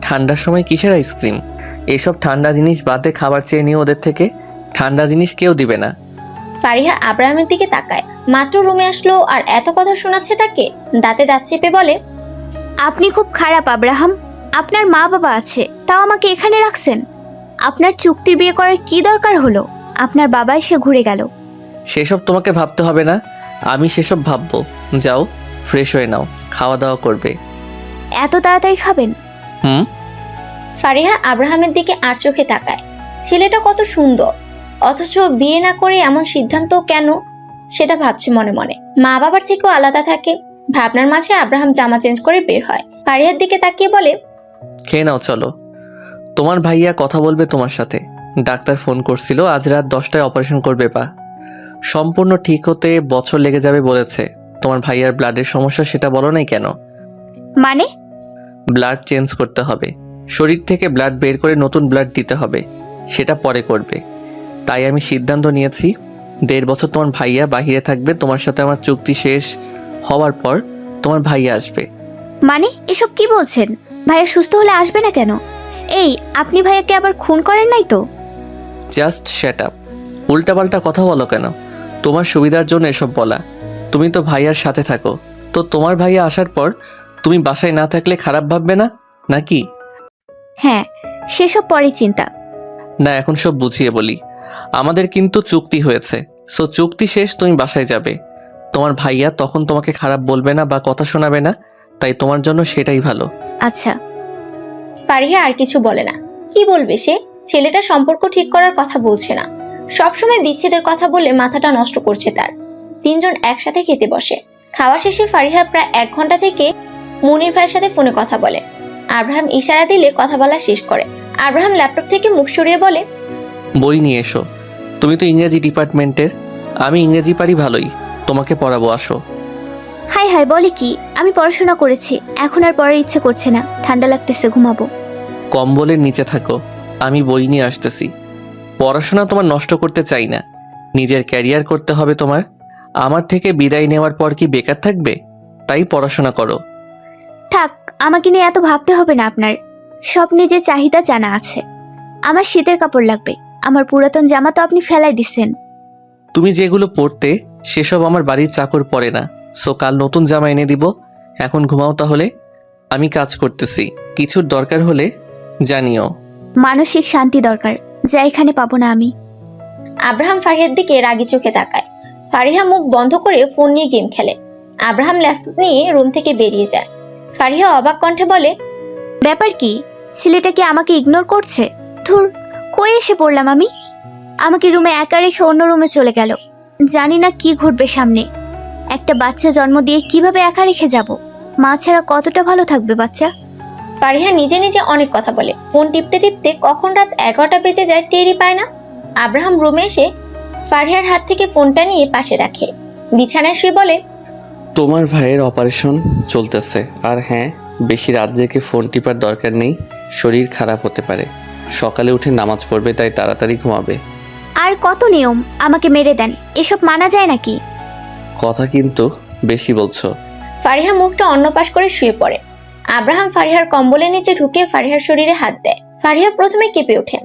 ঠান্ডার সময় কিসের আইসক্রিম? এসব ঠান্ডা জিনিস বাদে খাবার চেয়ে নিও ওদের থেকে। ঠান্ডা জিনিস কেউ দিবে না। ফারিহা আব্রাহামের দিকে তাকায়। মাত্র রুমে আসলো আর এত কথা শোনাচ্ছে তাকে। দাঁতে দাঁত চেপে বলে, আপনি খুব খারাপ আব্রাহাম। আপনার মা বাবা আছে, তাও আমাকে এখানে রাখছেন। আপনার চুক্তির বিয়ে করার কি দরকার হলো? আপনার বাবা এসে ঘুরে গেল। সেসব তোমাকে ভাবতে হবে না, আমি সেসব ভাববো। যাও, ফ্রেশ হয়ে নাও, খাওয়া দাওয়া করবে। এত তাড়াতাড়ি খাবেন? হুম। ফারিহা আব্রাহামের দিকে আর চোখে তাকায়। ছেলেটা কত সুন্দর, অথচ বিয়ে না করে এমন সিদ্ধান্ত কেন সেটা ভাবছে মনে মনে। মা বাবার থেকেও আলাদা থাকে। ভাবনার মাঝে আব্রাহাম জামা চেঞ্জ করে বের হয়। ফারিহার দিকে তাকিয়ে বলে, খেয়ে নাও, চলো। তোমার ভাইয়া কথা বলবে তোমার সাথে। ডাক্তার ফোন করছিল, আজ রাত 10টায় অপারেশন করবে পা। সম্পূর্ণ ঠিক হতে বছর লেগে যাবে বলেছে। তোমার ভাইয়ার ব্লাডের সমস্যা, সেটা বলো নাই কেন? মানে? ব্লাড চেঞ্জ করতে হবে, শরীর থেকে ব্লাড বের করে নতুন ব্লাড দিতে হবে, সেটা পরে করবে। তাই আমি সিদ্ধান্ত নিয়েছি 1.5 বছর তোমার ভাইয়া বাহিরে থাকবে। তোমার সাথে আমার চুক্তি শেষ হওয়ার পর তোমার ভাইয়া আসবে। মানে এসব কি বলছেন? ভাইয়া সুস্থ হলে আসবে না কেন? এই, আপনি ভাইয়াকে আবার খুন করেন নাই তো? Just shut up. উল্টাপাল্টা কথা বলো কেন? তোমার সুবিধার জন্য এসব বলা। তুমি তো ভাইয়ার সাথে থাকো, তো তোমার ভাইয়া আসার পর তুমি বাসায় না থাকলে খারাপ ভাববে না নাকি? হ্যাঁ, সেসব পরে চিন্তা। না, এখন সব বুঝিয়ে বলি। আমাদের কিন্তু চুক্তি হয়েছে, সো চুক্তি শেষ তুমি বাসায় যাবে। তোমার ভাইয়া তখন তোমাকে খারাপ বলবে না বা কথা শোনাবে না, তাই তোমার জন্য সেটাই ভালো। আচ্ছা। ফারিহা আর কিছু বলে না। কি বলবে সে? ছেলেটা সম্পর্ক ঠিক করার কথা বলছে না, সবসময় বিচ্ছেদের কথা বলে মাথাটা নষ্ট করছে তার। তিনজন একসাথে খেতে বসে। খাওয়া শেষে ফারিহা প্রায় 1 ঘন্টা থেকে মুনির ভাইয়ের সাথে ফোনে কথা বলে। আব্রাহাম ইশারা দিলে কথা বলা শেষ করে। আব্রাহাম ল্যাপটপ থেকে মুখ সরিয়ে বলে, বই নিয়ে এসো। তুমি তো ইংরেজি ডিপার্টমেন্টের, আমি ইংরেজি পারি ভালোই, তোমাকে পড়াবো, আসো। হাই হাই, বলে কি? আমি পড়াশোনা করেছি, এখন আর পড়ার ইচ্ছে করছে না, ঠান্ডা লাগতেছে, ঘুমাবো। কম্বলের নিচে থাকো, আমি বই নিয়ে আসতেছি। পড়াশোনা তোমার নষ্ট করতে চাই না, নিজের ক্যারিয়ার করতে হবে তোমার। আমার থেকে বিদায় নেওয়ার পর কি বেকার থাকবে? তাই পড়াশোনা করো। থাক, আমাকে নিয়ে এত ভাবতে হবে না আপনার। সব নিজের চাহিদা জানা আছে। আমার শীতের কাপড় লাগবে। আমার পুরাতন জামা তো আপনি ফেলাই দিচ্ছেন। তুমি যেগুলো পড়তে, সেসব আমার বাড়ির চাকর পরে না, সো কাল নতুন জামা এনে দিব। এখন ঘুমাও তাহলে, আমি কাজ করতেছি। কিছুর দরকার হলে জানিও। মানসিক শান্তি দরকার, যা এখানে পাবো না আমি। আব্রাহাম ফারিহার দিকে রাগি চোখে তাকায়। ফারিহা মুখ বন্ধ করে ফোন নিয়ে গেম খেলে। আব্রাহাম ল্যাপটপ নিয়ে রুম থেকে বেরিয়ে যায়। ফারিহা অবাক কণ্ঠে বলে, ব্যাপার কি? ছেলেটা কি আমাকে ইগনোর করছে? ধুর, কই এসে পড়লাম আমি? আমাকে রুমে একা রেখে অন্য রুমে চলে গেল। জানি না কি ঘটবে সামনে। একটা বাচ্চা জন্ম দিয়ে কিভাবে একা রেখে যাব? মা ছাড়া কতটা ভালো থাকবে বাচ্চা? ফারিহা নিজে নিজে অনেক কথা বলে। ফোন টিপতে টিপতে কখন রাত 11টা বেজে যায় টেরই পায় না। আব্রাহাম রুমে এসে ফারিহার হাত থেকে ফোনটা নিয়ে পাশে রাখে। বিছানায় শুয়ে বলে, তোমার ভাইয়ের অপারেশন চলতেছে। আর হ্যাঁ, বেশি রাত জেগে ফোন টিপার দরকার নেই, শরীর খারাপ হতে পারে। সকালে উঠে নামাজ পড়বে, তাই তাড়াতাড়ি ঘুমাবে। আর কত নিয়ম, আমাকে মেরে দেন, এসব মানা যায় নাকি? কথা কিন্তু বেশি বলছো। ফারিহা মুখটা অন্য পাশ করে শুয়ে পড়ে। আব্রাহাম ফারিহার কম্বলের নিচে ঢুকে ফারিহার শরীরে হাত দেয়। ফারিহা প্রথমে কেঁপে ওঠে,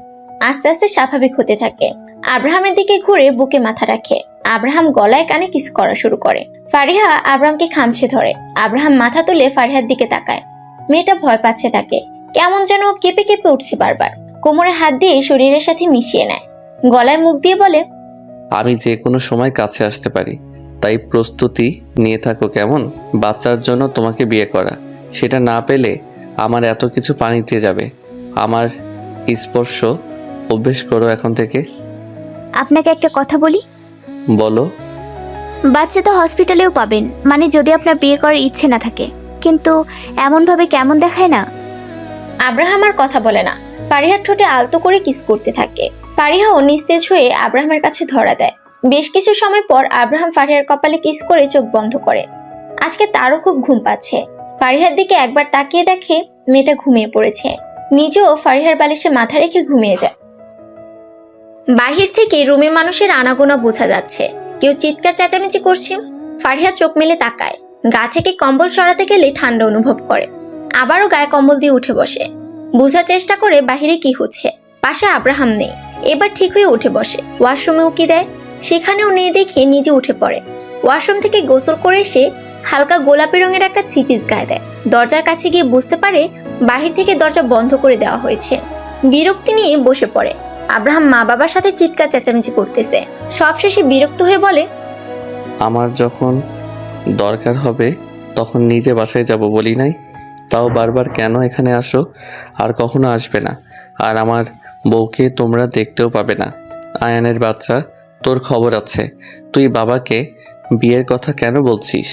আস্তে আস্তে স্বাভাবিক হতে থাকে। আব্রাহামের দিকে ঘুরে বুকে মাথা রাখে। আব্রাহাম গলায় কানে কিস করা শুরু করে। ফারিহা আব্রাহামকে খামছে ধরে। আব্রাহাম মাথা তুলে ফারিহার দিকে তাকায়। মেয়েটা ভয় পাচ্ছে তাকে, কেমন যেন কেঁপে কেঁপে উঠছে বারবার। কোমরে হাত দিয়ে শরীরের সাথে মিশিয়ে নেয়। গলায় মুখ দিয়ে বলে, আমি যে কোনো সময় কাছে আসতে পারি, তাই প্রস্তুতি নিয়ে থাকো কেমন? বাচ্চার জন্য তোমাকে বিয়ে করা, সেটা না পেলে আমার এত কিছু পানিতে যাবে। আমার স্পর্শ অভ্যেস করো এখন থেকে। আপনাকে একটা কথা বলি। বলো। বাচ্চা তো হসপিটালেও পাবেন, মানে যদি আপনার বিয়ে করার ইচ্ছে না থাকে। কিন্তু এমনভাবে কেমন দেখায় না? আব্রাহাম আর কথা বলে না। ফারিহার ঠোঁটে আলতো করে কিস করতে থাকে। ফারিহাও নিস্তেজ হয়ে আব্রাহামের কাছে ধরা দেয়। বেশ কিছু সময় পর আব্রাহাম ফারিহার কপালে কিস করে চোখ বন্ধ করে। আজকে তারও খুব ঘুম পাচ্ছে। ফারিহার দিকে একবার তাকিয়ে দেখে মেয়েটা ঘুমিয়ে পড়েছে। নিজেও ফারিহার বালিশে মাথা রেখে ঘুমিয়ে যায়। বাহির থেকে রুমে মানুষের আনাগোনা বোঝা যাচ্ছে। কেউ চিৎকার চেঁচামেচি করছে। ফারিহা চোখ মেলে তাকায়। গা থেকে কম্বল সরাতে গেলে ঠান্ডা অনুভব করে। আবারও গায়ে কম্বল দিয়ে উঠে বসে। বোঝার চেষ্টা করে বাহিরে কি হচ্ছে। পাশে আব্রাহাম নেই। এবার ঠিক হয়ে উঠে বসে। ওয়াশরুমে উকি দেয়, সেখানেও নেই দেখে নিজে উঠে পড়ে। ওয়াশরুম থেকে গোসল করে এসে হালকা গোলাপি রঙের একটা 3 পিস গায়ে দেয়। দরজার কাছে গিয়ে বুঝতে পারে বাহির থেকে দরজা বন্ধ করে দেওয়া হয়েছে। বিরক্তি নিয়ে বসে পড়ে। আব্রাহাম মা বাবার সাথে চিৎকার চেঁচামেচি করতেছে। সবশেষে বিরক্ত হয়ে বলে, আমার যখন দরকার হবে তখন নিজে বাসায় যাব বলি নাই? তাও বারবার কেন এখানে আসো? আর কখনো আসবে না। আর আমার বউকে তোমরা দেখতেও পাবে না। আয়ানের বাচ্চা, তোর খবর আছে। তুই বাবাকে বিয়ের কথা কেন বলছিস?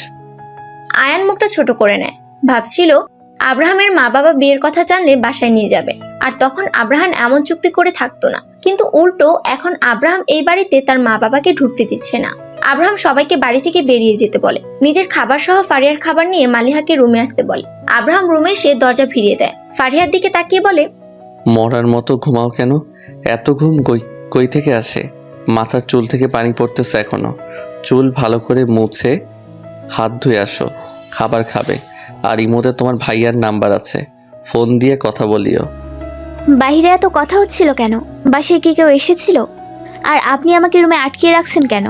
আয়ান মুখটা ছোট করে নেয়। ভাবছিল আব্রাহামের মা বাবা বিয়ের কথা জানলে বাসায় নিয়ে যাবে, আর তখন আব্রাহাম এমন চুক্তি করে থাকতো না। কিন্তু উল্টো এখন আব্রাহাম এই বাড়িতে তার মা বাবাকে ঢুকতে দিচ্ছে না। আব্রাহাম সবাইকে বাড়ি থেকে বেরিয়ে যেতে বলে। নিজের খাবার সহ ফারিয়ার খাবার নিয়ে মালিহাকে রুমে আসতে বলে। আব্রাহাম রুমে এসে দরজা ফিরিয়ে দেয়। ফারিয়ার দিকে তাকিয়ে বলে, মরার মতো ঘুমাও কেন? এত ঘুম কই থেকে আসে? মাথার চুল থেকে পানি পড়তেছে এখনো। চুল ভালো করে মুছে হাত ধুয়ে আসো, খাবার খাবে। আর ইমোতে তোমার ভাইয়ার নাম্বার আছে, ফোন দিয়ে কথা বলিও। বাইরে এত কথা হচ্ছিল কেন? বাসায় কি কেউ এসেছিল? আর আপনি আমাকে রুমে আটকিয়ে রাখছেন কেন?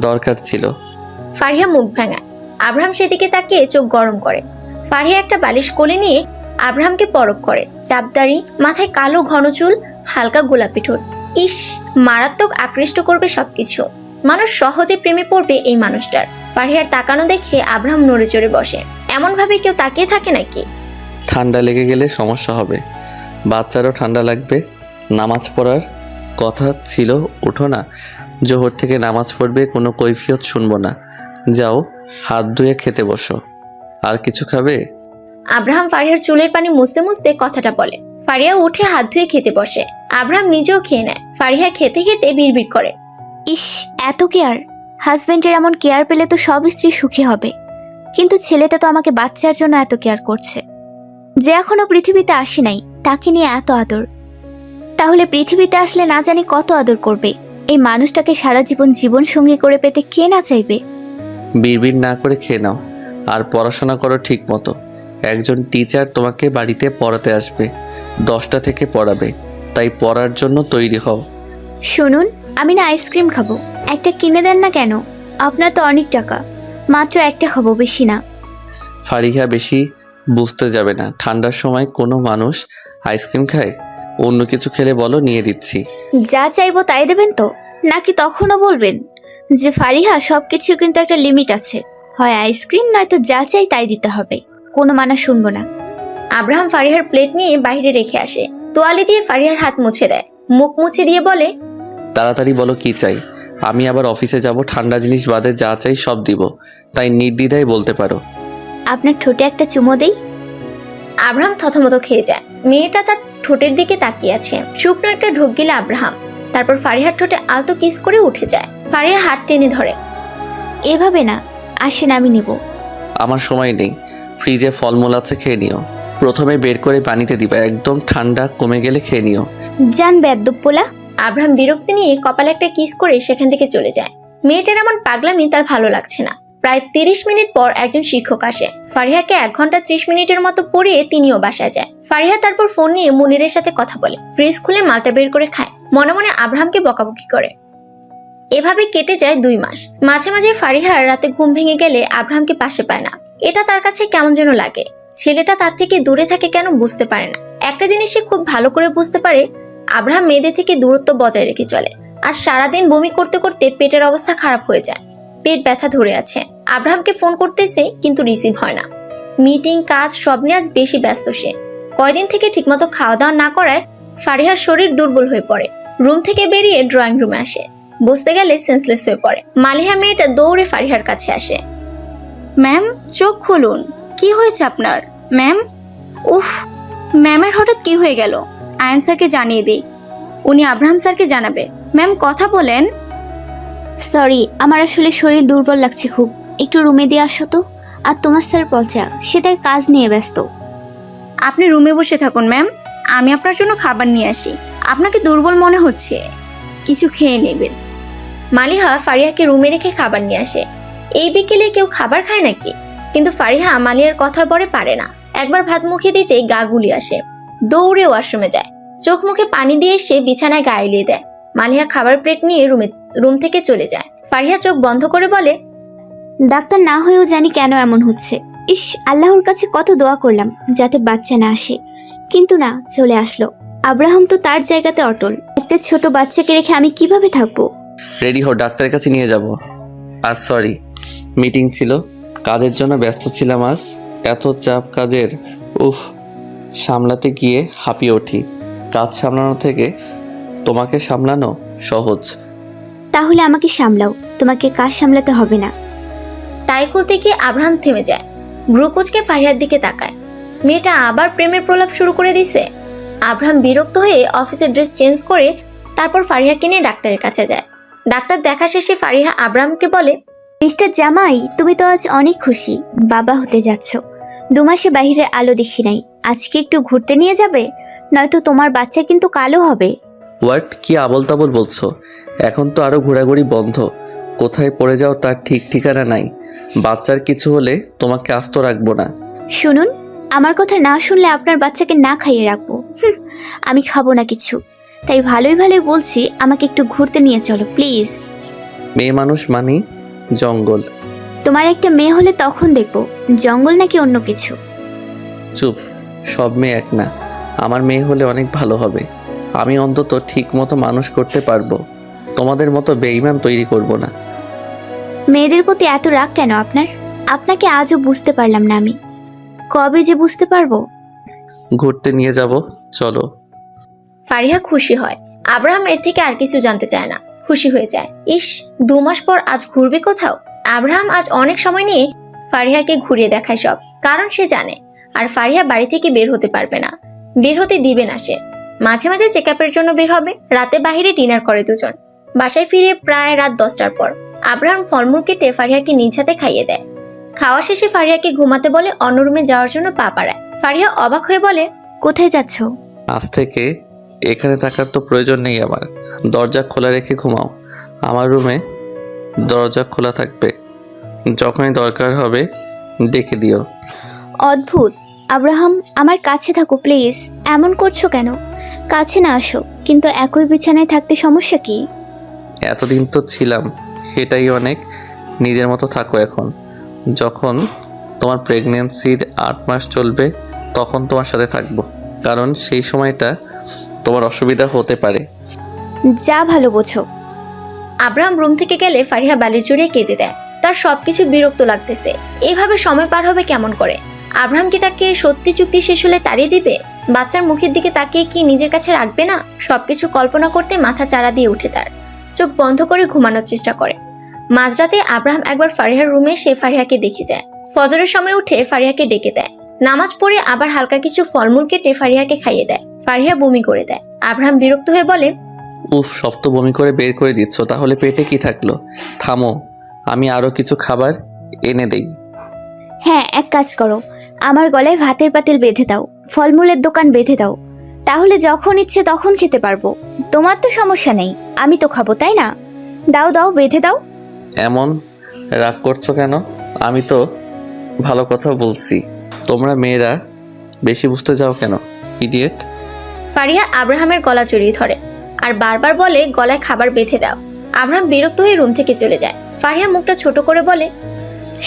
দরকার ছিল। ফারিয়া মুখ ভাঙায়। আব্রাহাম সেদিকে তাকিয়ে চোখ গরম করে। ফারিয়া একটা বালিশ কোলে নিয়ে আব্রাহামকে পরখ করে। চাপদাড়ি, মাথায় কালো ঘন চুল, হালকা গোলাপি ঠোঁট। ইস, মারাত্মক আকৃষ্ট করবে সবকিছু। মানুষ সহজে প্রেমে পড়বে এই মানুষটার। ফারিয়ার তাকানো দেখে আব্রাহাম নড়ে চড়ে বসে। এমন ভাবে কেউ তাকিয়ে থাকে নাকি? ঠান্ডা লেগে গেলে সমস্যা হবে, বাচ্চারও ঠান্ডা লাগবে। নামাজ পড়ার কথা ছিল, উঠো না। জোহর থেকে নামাজ পড়বে, কোনো কৈফিয়ত শুনবো না। যাও, হাত ধুয়ে খেতে বসো। আর কিছু খাবে? আব্রাহাম ফারিয়ার চুলের পানি মুছতে মুছতে কথাটা বলে। ফারিয়া উঠে হাত ধুয়ে খেতে বসে। আব্রাহাম নিজেও খেয়ে নেয়। ফারিয়া খেতে খেতে বিড়বিড় করে, ইস, এত কেয়ার! হাজবেন্ডের এমন কেয়ার পেলে তো সব স্ত্রী সুখী হবে। কিন্তু ছেলেটা তো আমাকে বাচ্চার জন্য এত কেয়ার করছে। যে এখনো পৃথিবীতে আসে নাই, তাকে নিয়ে এত আদর। তাহলে পৃথিবীতে আসলে না জানি কত আদর করবে। এই মানুষটাকে সারা জীবন জীবন সঙ্গী করে পেতে কে না চাইবে? বিড়বিড় না করে খেয়ে নাও, আর পড়াশোনা করো ঠিক মতো। একজন টিচার তোমাকে বাড়িতে পড়াতে আসবে, 10টা থেকে পড়াবে, তাই পড়ার জন্য তৈরি হও। শুনুন, আমি না আইসক্রিম খাবো, একটা কিনে দেন না কেন? আপনার তো অনেক টাকা, মাত্র একটা খাবো, বেশি না। ফারিহা বেশি বুঝতে যাবে না। ঠান্ডার সময় কোনো মানুষ আইসক্রিম খায়? অন্য কিছু খেলে বলো, নিয়ে দিচ্ছি। যা চাইবো তাই দেবেন তো, নাকি তখনও বলবেন যে ফারিহা সবকিছু কিন্তু একটা লিমিট আছে, হয় আইসক্রিম নয়তো যা চাই তাই দিতে হবে, কোনো মানা শুনবো না। আব্রাহাম ফারিহার প্লেট নিয়ে বাইরে রেখে আসে। তোয়ালে দিয়ে ফারিহার হাত মুছে দেয়, মুখ মুছে দিয়ে বলে, তাড়াতাড়ি বলো কি চাই। আমি আবার অফিসে যাব, ঠান্ডা জিনিস বাদে যা চাই সব দিব, তাই নির্দ্বিধায় বলতে পারো। আপনার ঠোঁটে একটা চুমো দেই। আব্রাহাম থতমত খেয়ে যায়। মেয়েটা তার ঠোঁটের দিকে তাকিয়ে আছে। শুকনো একটা ঢোক গিলে আব্রাহাম, তারপর ফারিহার ঠোঁটে আলতো কিস করে উঠে যায়। ফারিহা হাত টেনে ধরে। এভাবে না, আসেন আমি নিব। আমার সময় নেই, ফ্রিজে ফলমূল আছে, খেয়ে নিও। প্রথমে বের করে পানিতে দিবা, একদম ঠান্ডা কমে গেলে খেয়ে নিও। জান বেদ্যপ পোলা। আব্রাহাম বিরক্তি নিয়ে কপালে একটা কিস করে সেখান থেকে চলে যায়। মেয়েটার এমন পাগলামি তার ভালো লাগছে না। প্রায় 30 মিনিট পর একজন শিক্ষক আসে। ফারিহাকে 1 ঘন্টা 30 মিনিটের মতো পড়িয়ে তিনিও বাসায় যায়। ফারিহা তারপর ফোন নিয়ে মুনিরের সাথে কথা বলে, ফ্রিজ খুলে মালটা বের করে খায়, মনে মনে আব্রাহামকে বকাবকি করে। এভাবে কেটে যায় 2 মাস। মাঝে মাঝে ফারিহার রাতে ঘুম ভেঙে গেলে আব্রাহামকে পাশে পায় না। এটা তার কাছে কেমন যেন লাগে। ছেলেটা তার থেকে দূরে থাকে কেন বুঝতে পারে না। একটা জিনিস সে খুব ভালো করে বুঝতে পারে, আব্রাহাম মেয়েদের থেকে দূরত্ব বজায় রেখে চলে। আর সারাদিন বমি করতে করতে পেটের অবস্থা খারাপ হয়ে যায়, পেট ব্যথা ধরে আছে। আব্রাহামকে ফোন করতেছে কিন্তু রিসিভ হয় না। মিটিং কাজ সব নিয়ে আজ বেশি ব্যস্ত সে। কয়দিন থেকে ঠিকমতো খাওয়া দাওয়া না করায় ফারিহার শরীর দুর্বল হয়ে পড়ে। রুম থেকে বেরিয়ে ড্রয়িং রুমে আসে, বসতে গেলে সেন্সলেস হয়ে পড়ে। মালিহা মেয়েটা দৌড়ে ফারিহার কাছে আসে। ম্যাম, চোখ খুলুন, কি হয়েছে আপনার? ম্যাম, উফ, ম্যামের হঠাৎ কি হয়ে গেল? আয়ান স্যারকে জানিয়ে দিই, উনি আব্রাহাম স্যারকে জানাবে। ম্যাম কথা বলেন। সরি, আমার আসলে শরীর দুর্বল লাগছে খুব, একটু রুমে দিয়ে আসো তো। আর তোমার স্যার পচা, সে তার কাজ নিয়ে ব্যস্ত। আপনি রুমে বসে থাকুন ম্যাম, আমি আপনার জন্য খাবার নিয়ে আসি। আপনাকে দুর্বল মনে হচ্ছে, কিছু খেয়ে নেবেন। মালিহা ফারিহাকে রুমে রেখে খাবার নিয়ে আসে। এই বিকেলে কেউ খাবার খায় নাকি? কিন্তু ফারিহা মালিয়ার কথার পরে পারে না। একবার ভাত মুখে দিতে গা গুলি আসে, দৌড়ে ওয়াশরুমে যায়। চোখ মুখে পানি দিয়ে সে বিছানায় গা এলিয়ে দেয়। মালিহা খাবার প্লেট নিয়ে রুম থেকে চলে যায়। ফারিহা চোখ বন্ধ করে বলে, ডাক্তার না হয়েও জানি কেন এমন হচ্ছে। ইস, আল্লাহর কাছে কত দোয়া করলাম যাতে বাচ্চা না আসে, কিন্তু না, চলে আসলো। আব্রাহাম তো তার জায়গাতে অটল। একটা ছোট বাচ্চাকে রেখে আমি কিভাবে থাকবো? রেডি হো, ডাক্তারের কাছে নিয়ে যাব। আর সরি, মিটিং ছিল, কাজের জন্য ব্যস্ত ছিলাম আজ। এত চাপ কাজের, উফ, সামলাতে গিয়ে হাঁপিয়ে উঠি। কাজ সামলানো থেকে তোমাকে সামলানো সহজ। তাহলে আমাকে সামলাও, তোমাকে কাজ সামলাতে হবে না। টাই খুলতে গিয়ে আব্রাহাম থেমে যায়। ব্রুকুচকে ফারিহার দিকে তাকায়। মেয়েটা আবার প্রেমের প্রলাপ শুরু করে দিছে। আব্রাহাম বিরক্ত হয়ে অফিসের ড্রেস চেঞ্জ করে তারপর ফারিহাকে নিয়ে ডাক্তারের কাছে যায়। ডাক্তার দেখা শেষে ফারিহা আব্রাহামকে বলে, মিস্টার জামাই, তুমি তো আজ অনেক খুশি, বাবা হতে যাচ্ছ। 2 মাসে বাইরের আলো দেখি নাই, আজকে একটু ঘুরতে নিয়ে যাবে? নয়তো তোমার বাচ্চা কিন্তু কালো হবে। হোয়াট, কি আবল তাবল বলছো? এখন তো আরো ঘোরাঘুরি বন্ধ, কোথায় পড়ে যাও তার ঠিক ঠিকানা নাই। বাচ্চার কিছু হলে তোমাকে আস্ত রাখবো না। শুনুন, আমার কথা না শুনলে আপনার বাচ্চাকে না খাইয়ে রাখবো। আমি খাবো না কিছু, তাই ভালোই ভালোই বলছি, আমাকে একটু ঘুরতে নিয়ে চলো প্লিজ। মেয়ে মানুষ মানে জঙ্গল। তোমার একটা মেয়ে হলে তখন দেখবো জঙ্গল নাকি অন্য কিছু। চুপ, সব মেয়ে এক না। আমার মেয়ে হলে অনেক ভালো হবে। আমি অন্তত ঠিক মতো মানুষ করতে পারবো, তোমাদের মতো বেঈমান তৈরি করব না। মেয়েদের প্রতি এত রাগ কেন আপনার? আপনাকে আজও বুঝতে পারলাম না আমি, কবে যে বুঝতে পারবো। ঘুরতে নিয়ে যাব, চলো। ফারিহা খুশি হয়। আব্রাহাম এর থেকে আর কিছু জানতে চায় না, খুশি হয়ে যায়। ইস, 2 মাস পর আজ ঘুরবে কোথাও। আব্রাহাম আজ অনেক সময় নিয়ে ফারিহাকে ঘুরিয়ে দেখায় সব, কারণ সে জানে আর ফারিহা বাড়ি থেকে বের হতে পারবে না, বের হতে দিবে না সে। মাঝে মাঝে চেক আপের জন্য বের হবে। রাতে বাইরে ডিনার করে দুজন। বাসায় ফিরে প্রায় রাত 10টার পর আব্রাহাম ফলমূল কেটে ফারিহাকে নিজ হাতে খাইয়ে দেয়। খাওয়া শেষে ফারিহাকে ঘুমাতে বলে অন্য রুমে যাওয়ার জন্য পা বাড়ায়। ফারিহা অবাক হয়ে বলে, কোথায় যাচ্ছ? আজ থেকে এখানে থাকার তো প্রয়োজন নেই আমার। দরজা খোলা রেখে ঘুমাও, আমার রুমে দরজা খোলা থাকবে, যখনই দরকার হবে ডেকে দিও। অদ্ভুত। আব্রাহাম, আমার কাছে থাকো প্লিজ। এমন করছো কেন? কাছে না আসো, কিন্তু একই বিছানায় থাকতে সমস্যা কি? এতদিন তো ছিলাম, সেটাই অনেক। নিজের মতো থাকো এখন। যখন তোমার প্রেগনেন্সির 8 মাস চলবে তখন তোমার সাথে থাকবো, কারণ সেই সময়টা তোমার অসুবিধা হতে পারে। যা ভালো বোঝো। আব্রাহাম রুম থেকে গেলে ফারিহা বালিশ জড়িয়ে কেঁদে দেয়। তার সবকিছু বিরক্ত লাগতেছে। এভাবে সময় পার হবে কেমন করে? আব্রাহাম কি তাকে সত্যি চুক্তি শেষ হলে তাড়িয়ে দিবে? বাচ্চার মুখের দিকে তাকিয়ে কি নিজের কাছে রাখবে না? সবকিছু কল্পনা করতে মাথা চাড়া দিয়ে উঠে তার। চোখ বন্ধ করে ঘুমানোর চেষ্টা করে। মাঝরাতে আব্রাহাম একবার ফারিহার রুমে সে ফারিহাকে দেখে যায়। ফজরের সময় উঠে ফারিহাকে ডেকে দেয়। নামাজ পড়ে আবার হালকা কিছু ফলমূল কেটে ফারিহাকে খাইয়ে দেয়। ফারিহা বমি করে দেয়। আব্রাহাম বিরক্ত হয়ে বলে, উফ, সব তো বমি করে বের করে দিচ্ছ, তাহলে পেটে কি থাকলো? থামো, আমি আরো কিছু খাবার এনে দেই। হ্যাঁ, এক কাজ করো, আমার গলায় ভাতের পাতিল বেঁধে দাও, ফলমূলের দোকান বেঁধে দাও, তাহলে যখন ইচ্ছে তখন খেতে পারবো। তোমার তো সমস্যা নেই, আমি তো খাবো, তাই না? দাও দাও, বেঁধে দাও। এমন রাগ করছো কেন? আমি তো ভালো কথা বলছি। তোমরা মেয়েরা বেশি বুঝতে যাও কেন, ইডিয়েট। ফারিহা আব্রাহামের গলা জড়িয়ে ধরে আর বারবার বলে গলায় খাবার বেঁধে দাও। আব্রাহাম বিরক্ত হয়ে রুম থেকে চলে যায়। ফারিহা মুখটা ছোট করে বলে,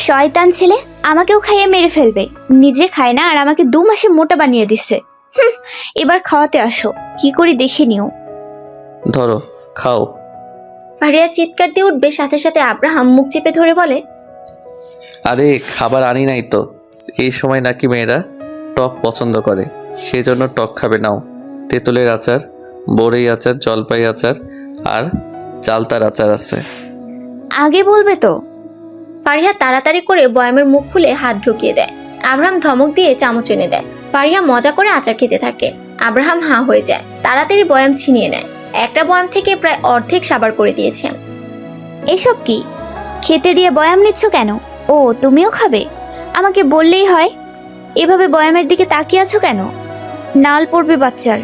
শয়তান ছেলে, আমাকেও খাইয়ে মেরে ফেলবে। নিজে খায় না আর আমাকে 2 মাসে মোটা বানিয়ে দিচ্ছে। এবার খাওয়াতে আসো, কি করি দেখে নিও। ধরো, খাও। ফারিহা চিৎকার দিয়ে উঠবে, সাথে সাথে আব্রাহাম মুখ চেপে ধরে বলে, আরে খাবার আনি নাই তো। এই সময় নাকি মেয়েরা টক পছন্দ করে, সেই জন্য টক খাবে। নাও, তেঁতুলের আচার, বড়ই আচার, জলপাই আচার আর চালতার আচার আছে। আগে বলবে তো। ফারিহা তাড়াতাড়ি করে বয়ামের মুখ খুলে হাত ঢুকিয়ে দেয়। আব্রাহাম ধমক দিয়ে চামচ এনে দেয়। ফারিহা মজা করে আচার খেতে থাকে। আব্রাহাম হাঁ হয়ে যায়। তাড়াতাড়ি বয়াম ছিনিয়ে নেয়। একটা বয়াম থেকে প্রায় অর্ধেক সাবার করে দিয়েছে। এসব কি? খেতে দিয়ে বয়াম নিচ্ছ কেন? ও, তুমিও খাবে? আমাকে বললেই হয়। এভাবে বয়ামের দিকে তাকিয়ে আছো কেন? নাল পড়বে বাচ্চার।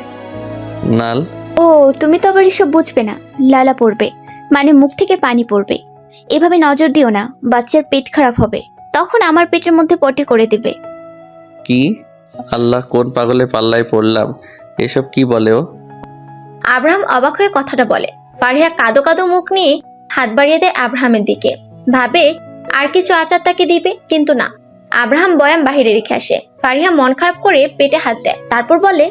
নাল? ও, তুমি তো আবার এসব বুঝবে না। লালা পড়বে মানে মুখ থেকে পানি পড়বে। এভাবে নজর দিও না, বাচ্চার পেট খারাপ হবে, তখন আমার পেটের মধ্যে পটি করে দিবে। কি? আল্লাহ, কোন পাগলে পাল্লায় পড়লাম? এসব কি বলে ও? আব্রাহাম অবাক হয়ে কথাটা বলে। ফারিহা কাদো কাদো মুখ নিয়ে হাত বাড়িয়ে দেয় আব্রাহামের দিকে। ভাবে আর কিছু আচার তাকে দিবে, কিন্তু না। আব্রাহাম বয়াম বাহিরে রেখে আসে। ফারিহা মন খারাপ করে পেটে হাত দেয়। তারপর বলে,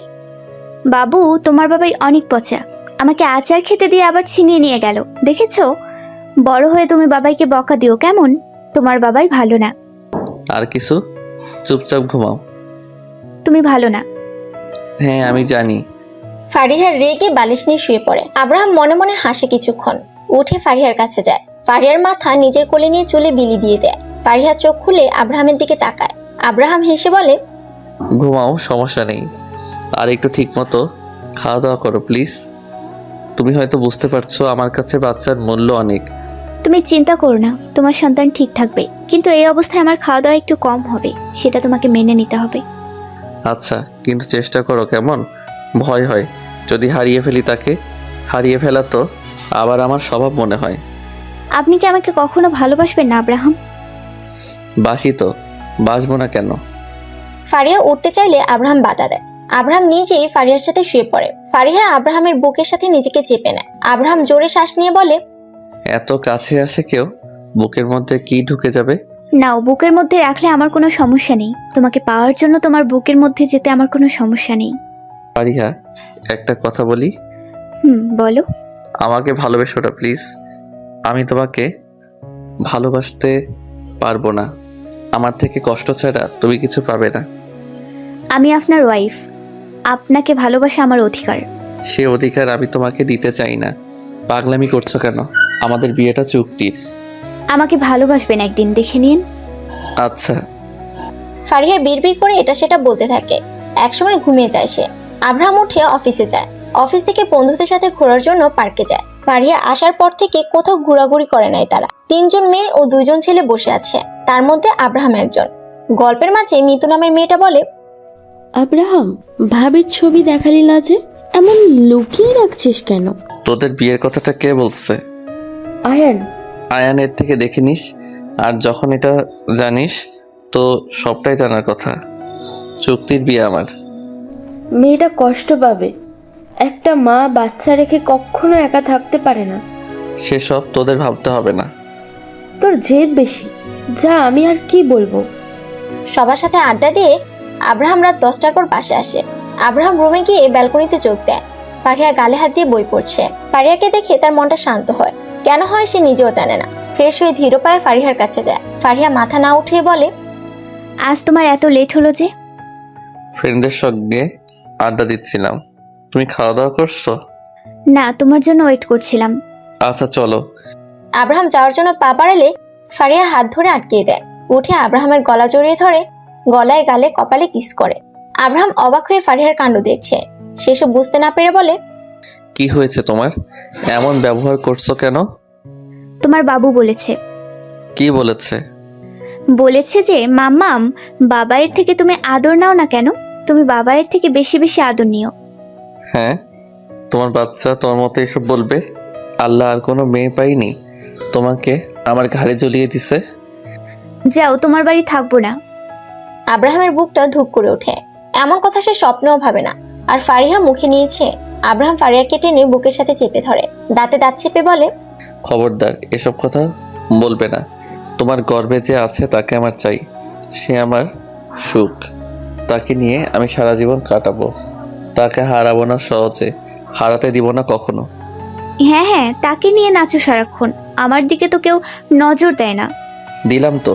বাবু, তোমার বাবাই অনেক পচা। আমাকে আচার খেতে দিয়ে আবার ছিনিয়ে নিয়ে গেল। দেখেছো? বড় হয়ে তুমি বাবাইকে বকা দিও কেমন? তোমার বাবাই ভালো না। আর কিছু? চুপচাপ ঘুমাও। তুমি ভালো না। হ্যাঁ, আমি জানি। ফারিহার রেগে বালিশ নিয়ে শুয়ে পড়ে। আব্রাহাম মনে মনে হাসে কিছুক্ষণ। উঠে ফারিহার কাছে যায়। ফারিহার মাথা নিজের কোলে নিয়ে চুলে বিলি দিয়ে দেয়। ফারিহা চোখ খুলে আব্রাহামের দিকে তাকায়। আব্রাহাম হেসে বলে, ঘুমাও, সমস্যা নেই। আর একটু ঠিক মতো খাওয়া দাওয়া করো প্লিজ। তুমি হয়তো বুঝতে পারছো আমার কাছে বাচ্চার মূল্য অনেক। তুমি চিন্তা করো না, তোমার সন্তান ঠিক থাকবে, কিন্তু এই অবস্থায় আমার খাওয়া দাওয়া একটু কম হবে, সেটা তোমাকে মেনে নিতে হবে। আচ্ছা, কিন্তু চেষ্টা করো। কেমন? ভয় হয় যদি হারিয়ে ফেলি তাকে। হারিয়ে ফেলা তো আবার আমার স্বভাব মনে হয়। আপনি কি আমাকে কখনো ভালোবাসবেন না আব্রাহাম? বাসি তো, বাসবো না কেন? ফারিহা উঠতে চাইলে আব্রাহাম বাধা দেয়। আব্রাহাম নিজেই ফারিহার সাথে শুয়ে পড়ে। ফারিহা আব্রাহামের বুকের সাথে নিজেকে চেপে নেয়। আব্রাহাম জোরে শ্বাস নিয়ে বলে, এত কাছে আসে কেউ, বুকের মধ্যে কি ঢুকে যাবে? নাও, বুকের মধ্যে রাখলে আমার কোনো সমস্যা নেই। তোমাকে পাওয়ার জন্য তোমার বুকের মধ্যে যেতে আমার কোনো সমস্যা নেই। ফারিহা, একটা কথা বলি। বলো। আমাকে ভালোবেসো না প্লিজ। আমি তোমাকে ভালোবাসতে পারবো না। আমার থেকে কষ্ট ছাড়া তুমি কিছু পাবে না। আমি আপনার ওয়াইফ, আপনাকে ভালোবাসা আমার অধিকার। সে অধিকার আমি তোমাকে দিতে চাই না। পাগলামি করছো কেন? আমাদের বিয়েটা চুক্তির। আমাকে ভালোবাসবেন একদিন, দেখে নিন। আচ্ছা। ফারিহা বিড়বিড় করে এটা সেটা বলতে থাকে। একসময় ঘুমিয়ে যায় সে। আব্রাহাম উঠে অফিসে যায়। অফিস থেকে বন্ধুদের সাথে ঘোরার জন্য পার্কে যায়। ফারিহা আসার পর থেকে কোথাও ঘোরাঘুরি করে নাই তারা। 3 জন মেয়ে ও 2 জন ছেলে বসে আছে, তার মধ্যে আব্রাহাম একজন। গল্পের মাঝে মিতু নামের মেয়েটা বলে, আব্রাহাম, ভাবির ছবি দেখালি না যে, এমন লুকিয়ে রাখছিস কেন? তোদের বিয়ের কথাটা কে বলছে? আয়ান। আয়ানের থেকে দেখে নিস, আর যখন এটা জানিস তো সবটাই জানার কথা। চুক্তির বিয়ে আমার। মেয়েটা কষ্ট পাবে। একটা মা বাচ্চা রেখে কখনো একা থাকতে পারে না। সেসব তোদের ভাবতে হবে না। তোর জেদ বেশি। যা, আমি আর কি বলবো। সবার সাথে আড্ডা দিয়ে আব্রাহাম রাত 10টার পর বাসে আসে। আব্রাহাম রুমে গিয়ে ব্যালকনিতে যোগ দেয়। ফারিহা গালে হাত দিয়ে বই পড়ছে। ফারিহাকে দেখে তার মনটা শান্ত হয়। কেন হয় সে নিজেও জানে না। ফ্রেশ হয়ে ধীর পায়ে ফারিহার কাছে যায়। ফারিহা মাথা না উঠিয়ে বলে, আজ তোমার এত লেট হলো যে? ফ্রেন্ডদের সঙ্গে আড্ডা দিচ্ছিলাম। তুমি খাওয়া দাওয়া করছো? না, তোমার জন্য ওয়েট করছিলাম। আচ্ছা চলো। আব্রাহাম যাওয়ার জন্য পা বাড়ালে ফারিহা হাত ধরে আটকিয়ে দেয়। উঠে আব্রাহামের গলা জড়িয়ে ধরে, গলায় গালে কপালে কিস করে। আব্রাহাম অবাক হয়ে ফারিহার কাণ্ড দেখছে। সেসব বুঝতে না পেরে বলে, কি হয়েছে তোমার? এমন ব্যবহার করছো কেন? তোমার বাবু বলেছে। কি বলেছে? বলেছে যে মাম্মাম, বাবাইয়ের থেকে তুমি আদর নাও না কেন? তুমি বাবাইয়ের থেকে বেশি বেশি আদর নিও। হ্যাঁ, তোমার বাচ্চা তোমার মতো এসব বলবে? আল্লাহ আর কোনো মেয়ে পাইনি, তোমাকে আমার ঘাড়ে জ্বলিয়ে দিছে। যাও, তোমার বাড়ি থাকবো না। আব্রাহামের বুকটা ধুক করে ওঠে। এমন কথা সে স্বপ্নেও ভাবে না। আর ফারিহা মুখে নিয়েছে। আব্রাহাম ফারিহাকে টেনে বুকের সাথে চেপে ধরে, দাঁতে দাঁত চেপে বলে, খবরদার এসব কথা বলবে না। তোমার গর্ভে যে আছে তাকে আমার চাই। সে আমার সুখ। তাকে নিয়ে আমি সারা জীবন কাটাবো। তাকে হারাবো না সহজে, হারাতে দিব না কখনো। হ্যাঁ হ্যাঁ, তাকে নিয়ে নাচো সারাক্ষণ। আমার দিকে তো কেউ নজর দেয় না। দিলাম তো।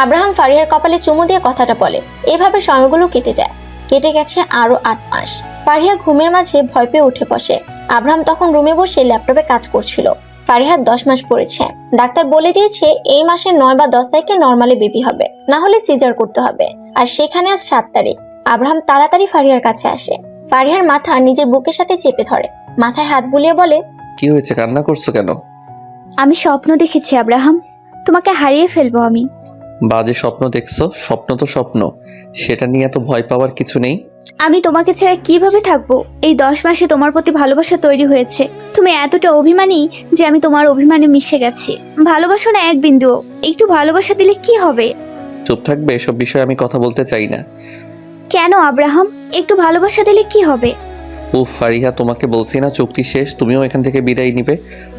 আব্রাহাম ফারিহার কপালে চুমু দিয়ে কথাটা বলে। এভাবে সময়গুলো কেটে যায়। কেটে গেছে আরো 8 মাস। ফারিহা ঘুমের মাঝে ভয় পেয়ে উঠে বসে। আব্রাহাম তখন রুমে বসে ল্যাপটপে কাজ করছিল। ফারিহার 10 মাস পড়েছে। ডাক্তার বলে দিয়েছে এই মাসের 9 বা 10 তারিখে নর্মালি বেবি হবে, না হলে সিজার করতে হবে। আর সেখানে আজ 7 তারিখ। আব্রাহাম তাড়াতাড়ি ফারিহার কাছে আসে। ফারিহার মাথা নিজের বুকের সাথে চেপে ধরে, মাথায় হাত বুলিয়ে বলে, কি হয়েছে, কান্না করছো কেন? আমি স্বপ্ন দেখেছি আব্রাহাম, তোমাকে হারিয়ে ফেলবো আমি। বাজে স্বপ্ন দেখছো? স্বপ্ন তো স্বপ্ন, সেটা নিয়ে এত ভয় পাওয়ার কিছু নেই। আমি তোমাকে ছাড়া কিভাবে থাকবো? এই 10 মাসে তোমার প্রতি ভালোবাসা তৈরি হয়েছে। তুমি এতটা অভিমানী যে আমি তোমার অভিমানে মিশে গেছি। ভালোবাসো না এক বিন্দুও। একটু ভালোবাসা দিলে কি হবে? চুপ থাকবে, এসব বিষয়ে আমি কথা বলতে চাই না। কেন আব্রাহাম? একটু ভালোবাসা দিলে কি হবে? উফ ফারিহা, তোমাকে বলছি না চুক্তি শেষ, তুমিও এখান থেকে বিদায় নিবে।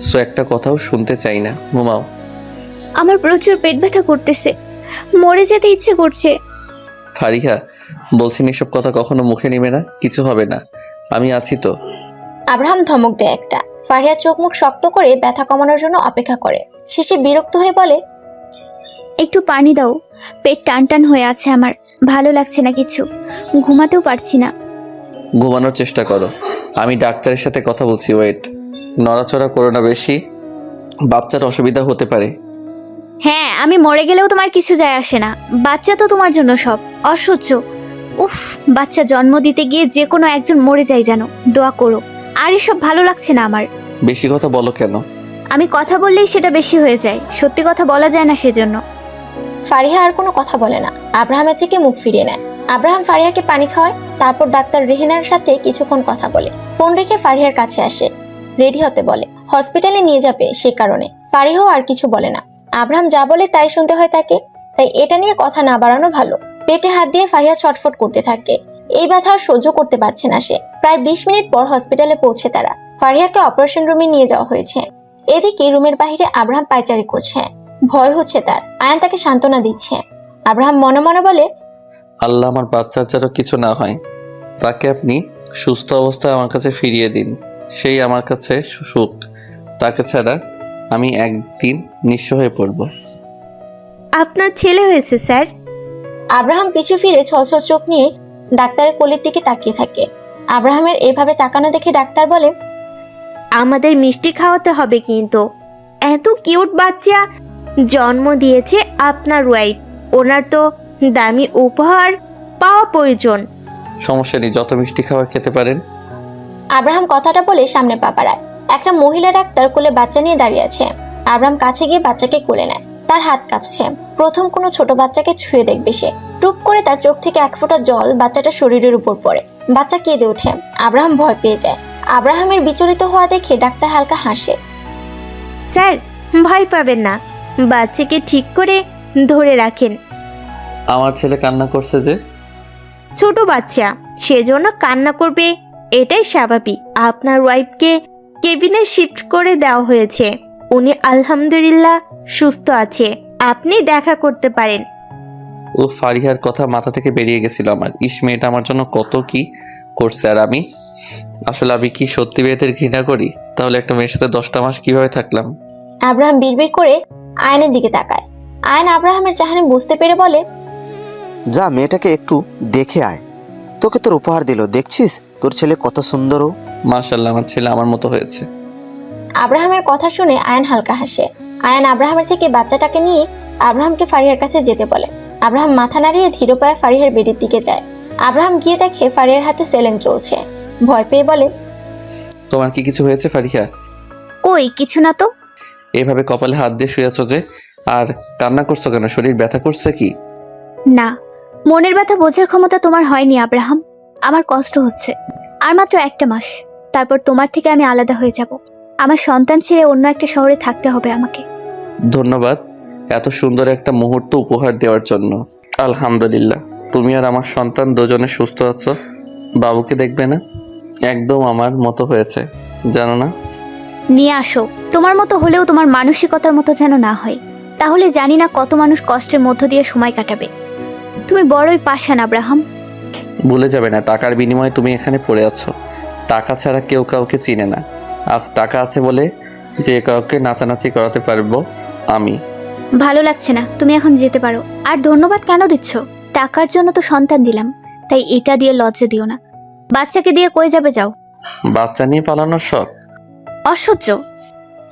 সো একটা কথাও শুনতে চাই না, ঘুমাও। আমার প্রচুর পেট ব্যথা করতেছে, মরে যেতে ইচ্ছে করছে। ফারিহা, বলছেন এসব কথা কখনো মুখে নিবে না, কিছু হবে না, আমি আছি তো। আব্রাহাম ধমক দেয় একটা। ফারিহা চোখ মুখ শক্ত করে ব্যথা কমানোর জন্য অপেক্ষা করে। শেষে বিরক্ত হয়ে বলে, একটু পানি দাও, পেট টান টান হয়ে আছে আমার, ভালো লাগছে না কিছু, ঘুমাতেও পারছি না। ঘুমানোর চেষ্টা করো, আমি ডাক্তারের সাথে কথা বলছি। ওয়েট, নড়াচড়া করো না বেশি, বাচ্চার অসুবিধা হতে পারে। হ্যাঁ, আমি মরে গেলেও তোমার কিছু যায় আসে না। বাচ্চা তো তোমার জন্য সব। অসহ্য। উফ, বাচ্চা জন্ম দিতে গিয়ে যে কোনো একজন মরে যায় যেন, দোয়া করো। আর এসব ভালো লাগছে না আমার। বেশি কথা বলো কেন? আমি কথা বললেই সেটা বেশি হয়ে যায়, সত্যি কথা বলা যায় না সেজন্য। ফারিহা আর কোনো কথা বলে না, আব্রাহামের থেকে মুখ ফিরিয়ে নেয়। আব্রাহাম ফারিহাকে পানি খাওয়ায়, তারপর ডাক্তার রেহেনার সাথে কিছুক্ষণ কথা বলে। ফোন রেখে ফারিহার কাছে আসে, রেডি হতে বলে। হসপিটালে নিয়ে যাবে সে কারণে। ফারিহাও আর কিছু বলে না। আব্রাহাম যা বলে তাই শুনতে হয় তাকে, তাই এটা নিয়ে কথা না বাড়ানো ভালো। পেটে হাত দিয়ে ফারিহা ছটফট করতে থাকে। এই ব্যথা আর সহ্য করতে পারছে না সে। প্রায় 20 মিনিট পর হসপিটালে পৌঁছে তারা। ফারিহাকে অপারেশন রুমে নিয়ে যাওয়া হয়েছে। এদিকে রুমের বাইরে আব্রাহাম পায়চারি করছে। ভয় হচ্ছে তার। আয়ান তাকে সান্ত্বনা দিচ্ছে। আব্রাহাম মনে মনে বলে, আল্লাহ আমার বাচ্চার যেন কিছু না হয়, তাকে আপনি সুস্থ অবস্থায় আমার কাছে ফিরিয়ে দিন। সেই আমার কাছে সুখ, তাকে ছাড়া আমি একদিন নিঃস্ব হয়ে পড়ব। আপনার ছেলে হয়েছে স্যার। আব্রাহাম পিছু ফিরে ছলছল চোখ নিয়ে ডাক্তারের কোলের দিকে তাকিয়ে থাকে। আব্রাহামের এভাবে তাকানো দেখে ডাক্তার বলে, আমাদের মিষ্টি খাওয়াতে হবে কিন্তু। এত কিউট বাচ্চা জন্ম দিয়েছে আপনার ওয়াইফ, ওনার তো দামি উপহার পাওয়া প্রয়োজন। সমস্যা নেই, যত মিষ্টি খাবার খেতে পারেন। আব্রাহাম কথাটা বলে সামনে পা বাড়ায়। একটা মহিলা ডাক্তার কোলে বাচ্চা নিয়ে দাঁড়িয়ে আছে। আব্রাহাম কাছে গিয়ে বাচ্চাকে কোলে নেয়। তার হাত কাঁপছে। প্রথম কোনো ছোট বাচ্চাকে ছুঁয়ে দেখবে সে। টুপ করে তার চোখ থেকে এক ফোঁটা জল বাচ্চাটার শরীরের উপর পড়ে। বাচ্চা কেঁদে ওঠে। আব্রাহাম ভয় পেয়ে যায়। আব্রাহামের বিচলিত হওয়া দেখে ডাক্তার হালকা হাসে। স্যার, ভয় পাবেন না, বাচ্চাকে ঠিক করে ধরে রাখেন। আমার ছেলে কান্না করছে যে। ছোট বাচ্চা, সেজন্য কান্না করবে, এটাই স্বাভাবিক। আপনার ওয়াইফকে কেবিনে শিফট করে দেওয়া হয়েছে, উনি আলহামদুলিল্লাহ সুস্থ আছে। আপনি দেখা করতে পারেন। ও ফারিহার কথা মাথা থেকে বেরিয়ে গেছিল আমার। মেয়েটা আমার জন্য কত কি করছে, আর আমি আমি কি সত্যি মেয়েদের ঘৃণা করি? তাহলে একটা মেয়ের সাথে 10টা মাস কিভাবে থাকলাম? আব্রাহাম বিড়বিড় করে আয়নের দিকে তাকায়। আয়ন আব্রাহামের চাহনি বুঝতে পেরে বলে, যা মেয়েটাকে একটু দেখে আয়। তোকে তোর উপহার দিল, দেখছিস তোর ছেলে কত সুন্দর। ও মাশাআল্লাহ, আমার ছেলে আমার মতো হয়েছে। আব্রাহামের কথা শুনে আয়ন হালকা হাসে। আয়ন আব্রাহামের থেকে বাচ্চাটাকে নিয়ে আব্রাহামকে ফারিহার কাছে যেতে বলে। আব্রাহাম মাথা নাড়িয়ে ধীর পায়ে ফারিহার বেডির দিকে যায়। আব্রাহাম গিয়ে দেখে ফারিহার হাতে সেলেন চলছে। ভয় পেয়ে বলে, তোমার কি কিছু হয়েছে ফারিহা? কই কিছু না তো। এভাবে কপালে হাত দিয়ে শুয়ে আছো যে, আর কান্না করছো কেন? শরীর ব্যথা করছে কি? না, মনের ব্যথা বোঝার ক্ষমতা তোমার হয়নি আব্রাহাম। আমার কষ্ট হচ্ছে। আর মাত্র একটা মাস, তারপর তোমার থেকে আমি আলাদা হয়ে যাব। আমার সন্তান ছেড়ে অন্য একটা শহরে থাকতে হবে আমাকে। ধন্যবাদ এত সুন্দর একটা মুহূর্ত উপহার দেওয়ার জন্য। আলহামদুলিল্লাহ, তুমি আর আমার সন্তান দুজনে সুস্থ আছো। বাবুকে দেখবে না? একদম আমার মতো হয়েছে, জানো না? নিয়ে আসো। তোমার মতো হলেও তোমার মানসিকতার মতো যেন না হয়, তাহলে জানি না কত মানুষ কষ্টের মধ্য দিয়ে সময় কাটাবে। তুমি বড়ই পাষাণ আব্রাহাম। ভুলে যাবে না, টাকার বিনিময়ে তুমি এখানে পড়ে আছো। টাকা ছাড়া কেউ কাউকে চিনে না। আজ টাকা আছে বলে যে কাউকে নাচানাচি করাতে পারবো আমি। ভালো লাগছে না, তুমি এখন যেতে পারো। আর ধন্যবাদ কেন দিচ্ছ? টাকার জন্য তো সন্তান দিলাম, তাই এটা দিয়ে লজ্জা দিও না। বাচ্চাকে দিয়ে কই যাবে, যাও। বাচ্চা নিয়ে পালানোর শখ? অসহ্য।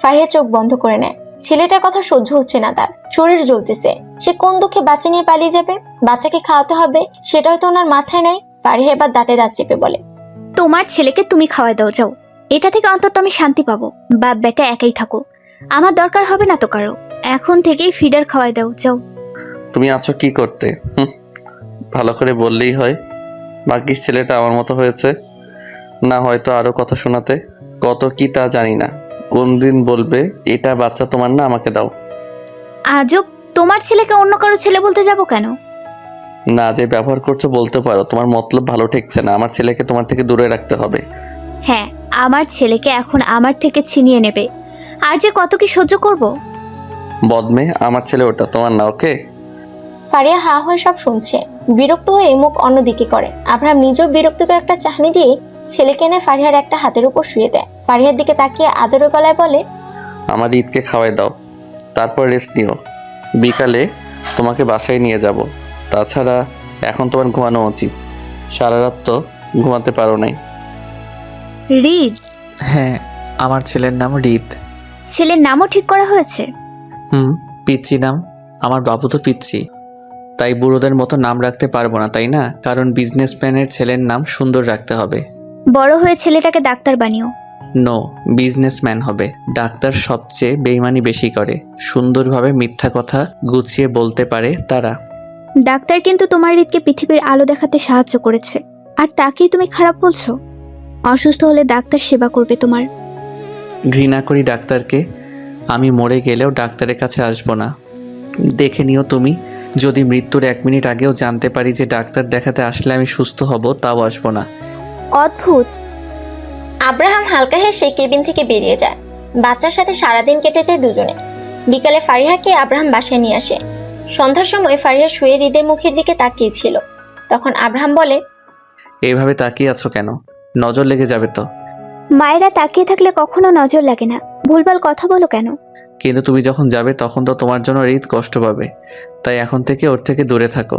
ফারিয়া চোখ বন্ধ করে নেয়। ছেলেটার কথা সহ্য হচ্ছে না তার, শরীর জ্বলতেছে। সে কোন দুঃখে বাচ্চা নিয়ে পালিয়ে যাবে? বাচ্চাকে খাওয়াতে হবে সেটা হয়তো ওনার মাথায় নাই। ফারিয়া এবার দাঁতে দাঁত চেপে বলে, তোমার ছেলেকে তুমি খাওয়াই দাও, যাও। এটা থেকে অন্তত আমি শান্তি পাবো। বাপ বেটা একাই থাকো, আমার দরকার হবে না তো কারো। এখন থেকেই ফিডার খাওয়াই দাও, যাও। তুমি আছো কি করতে? ভালো করে বললেই হয়। ভাগ্যিস ছেলেটা আমার মতো হয়েছে, না হয়তো আরো কথা শোনাতে। কত কি তা জানি না। কোন দিন বলবে এটা বাচ্চা তোমার না, আমাকে দাও। আজব, তোমার ছেলেকে অন্য কারো ছেলে বলতে যাব কেন? না, যে ব্যবহার করছো বলতে পারো। তোমার মতলব ভালো ঠেকছে না। আমার ছেলেকে তোমার থেকে দূরে রাখতে হবে। হ্যাঁ, আমার ছেলেকে এখন আমার থেকে ছিনিয়ে নেবে। আর যে কত কি সহ্য করব। বদমে, আমার ছেলে ওটা, তোমার না। ওকে। ফারিয়া হা হয়ে সব শুনছে। বিরক্ত হয়ে মুখ অন্যদিকে করে। আব্রাহাম নিজেও বিরক্তিকর একটা চাহনি দিয়ে ছেলেকে এনে ফারিহার একটা হাতের উপর শুয়ে দেয়। ফারিহার দিকে তাকিয়ে আদর গলায় বলে, আমার ঈদকে খাওয়াই দাও, তারপর রেস্ট নিও। বিকালে তোমাকে বাসায় নিয়ে যাব। তাছাড়া এখন তোমার ঘুমানো উচিত। সারা রাত তো ঘুমাতে পারো নাই। রিদ? হ্যাঁ, আমার ছেলের নাম রিদ। ছেলের নামও ঠিক করা হয়েছে? পিচ্ছি নাম। আমার বাবু তো পিচ্ছি, তাই বুড়োদের মতো নাম রাখতে পারবো না, তাই না? কারণ বিজনেসম্যানের ছেলের নাম সুন্দর রাখতে হবে। বড় হয়ে ছেলেটাকে ডাক্তার বানিও। নো, বিজনেসম্যান হবে। ডাক্তার সবচেয়ে বেইমানি বেশি করে। সুন্দরভাবে মিথ্যা কথা গুছিয়ে বলতে পারে তারা। ডাক্তার কিন্তু তোমার রিদকে পৃথিবীর আলো দেখাতে সাহায্য করেছে, আর তাকেই তুমি খারাপ বলছো? অসুস্থ হলে ডাক্তার সেবা করবে তোমার। ঘৃণা করি ডাক্তারকে। আমি মরে গেলেও ডাক্তারের কাছে আসবো না। দেখে নিও তুমি, যদি মৃত্যুর 1 মিনিট আগেও জানতে পারি যে ডাক্তার দেখাতে আসলে আমি সুস্থ হব, তাও আসবো না। অদ্ভুত। আব্রাহাম হালকা হেসে কেবিন থেকে বেরিয়ে যায়। বাচ্চার সাথে সারাদিন কেটে যায় দুজনে। বিকালে ফারিহাকে আব্রাহাম বাসায় নিয়ে আসে। সন্ধ্যার সময় ফারিহা শুয়ে হৃদের মুখের দিকে তাকিয়েছিল। তখন আব্রাহাম বলে, এইভাবে তাকিয়ে আছো কেন? নজর লেগে যাবে তো। মায়েরা তাকিয়ে থাকলে কখনো নজর লাগে না। ভুলভাল কথা বলো কেন? কিন্তু তুমি যখন যাবে তখন তো তোমার জন্য রিদ কষ্ট পাবে, তাই এখন থেকে ওর থেকে দূরে থাকো।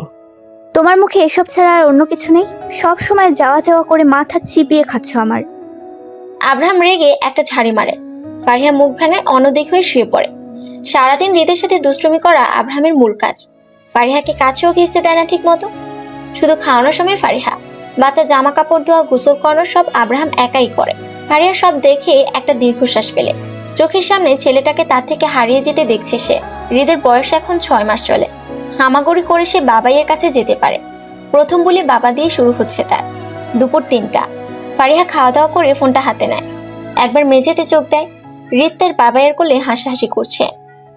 তোমার মুখে এসব ছাড়া আর অন্য কিছু নেই? সব সময় যাওয়া যাওয়া করে মাথা চিবিয়ে খাচ্ছ আমার। আব্রাহাম রেগে একটা ঝাড়ি মারে। ফারিহা মুখ ভাঙায় অনদিক হয়ে শুয়ে পড়ে। সারাদিন হৃদের সাথে দুষ্টুমি করা আব্রাহামের মূল কাজ। ফারিহাকে কাছেও ঘেঁচতে দেয় না ঠিক মতো। শুধু খাওয়ানোর সময় ফারিহা, বাচ্চা জামা কাপড় ধোয়া, গোসল করানো সব আব্রাহাম একাই করে। ফারিহা সব দেখে একটা দীর্ঘশ্বাস ফেলে। চোখের সামনে ছেলেটাকে তার থেকে হারিয়ে যেতে দেখছে সে। হৃদের বয়স এখন 6 মাস চলে। হামাগুড়ি করে সে বাবাইয়ের কাছে যেতে পারে। প্রথম বলে বাবা দিয়ে শুরু হচ্ছে তার। দুপুর 3টা। ফারিহা খাওয়া দাওয়া করে ফোনটা হাতে নেয়। একবার মেঝেতে চোখ দেয়। হৃদ তার বাবাইয়ের কোলে হাসাহাসি করছে।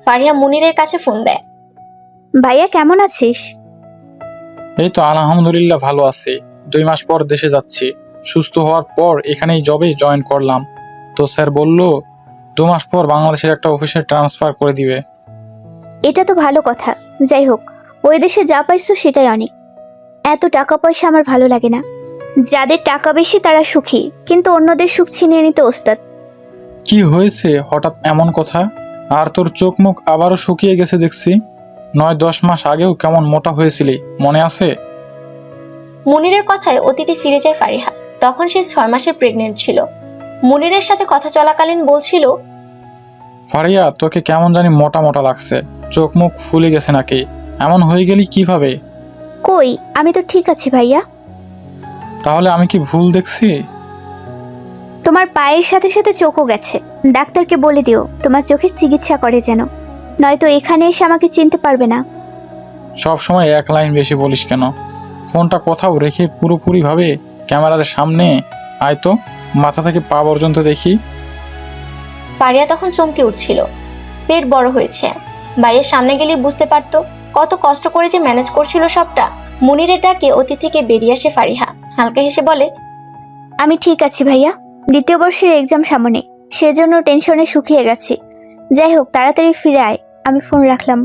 ফারিহা মুনিরের কাছে ফোন দেয়। ভাইয়া কেমন আছিস? এই তো আলহামদুলিল্লাহ ভালো আছি। 2 মাস পর দেশে যাচ্ছি। সুস্থ হওয়ার পর এখানেই জবে জয়েন করলাম। তো স্যার বলল 2 মাস পর বাংলাদেশের একটা অফিসে ট্রান্সফার করে দিবে। এটা তো ভালো কথা। যাই হোক, ওই দেশে যা পাইছো সেটাই অনেক। এত টাকা পয়সা আমার ভালো লাগে না। যাদের টাকা বেশি তারা সুখী, কিন্তু অন্যদের সুখ ছিনিয়ে নিতে ওস্তাদ। কি হয়েছে হঠাৎ এমন কথা? আর তোর চোখ মুখ আবারও শুকিয়ে গেছে দেখছি। 9-10 মাস আগেও কেমন মোটা হয়েছিলি, মনে আছে? মুনিরের কথায় অতীতে ফিরে যায় ফারিহা। তখন সে 6 মাসের প্রেগনেন্ট ছিল। মুনিরের সাথে কথা চলাকালীন বলছিল, ফারিয়া, তোকে কেমন জানি মোটা মোটা লাগছে, চোখ মুখ ফুলে গেছে নাকি? এমন হয়ে গেলি কিভাবে? কই, আমি তো ঠিক আছি ভাইয়া। তাহলে আমি কি ভুল দেখছি? তোমার পায়ের সাথে সাথে চোখও গেছে। ডাক্তারকে বলে দিও তোমার চোখের চিকিৎসা করে যেন, নয়তো এখানে এসে আমাকে চিনতে পারবে না। সব সময় এক লাইন বেশি বলিস কেন? ফোনটা কোথাও রেখে পুরোপুরিভাবে ক্যামেরার সামনে আয় তো, মাথা থেকে পা পর্যন্ত দেখি। ফারিয়া তখন চমকে উঠছিল। পেট বড় হয়েছে। ভাইয়ের সামনে গেলে বুঝতে পারতো কত কষ্ট করে যে ম্যানেজ করছিল সবটা। মুনিরের ডাকে অতীত থেকে বেরিয়ে আসে ফারিহা। হালকা হেসে বলে, আমি ঠিক আছি ভাইয়া। দ্বিতীয় বর্ষের এক্সাম সামনে, সেজন্য টেনশনে শুকিয়ে গেছি। যাই হোক, তাড়াতাড়ি ফিরে আয়। আমি ফোন রাখলাম।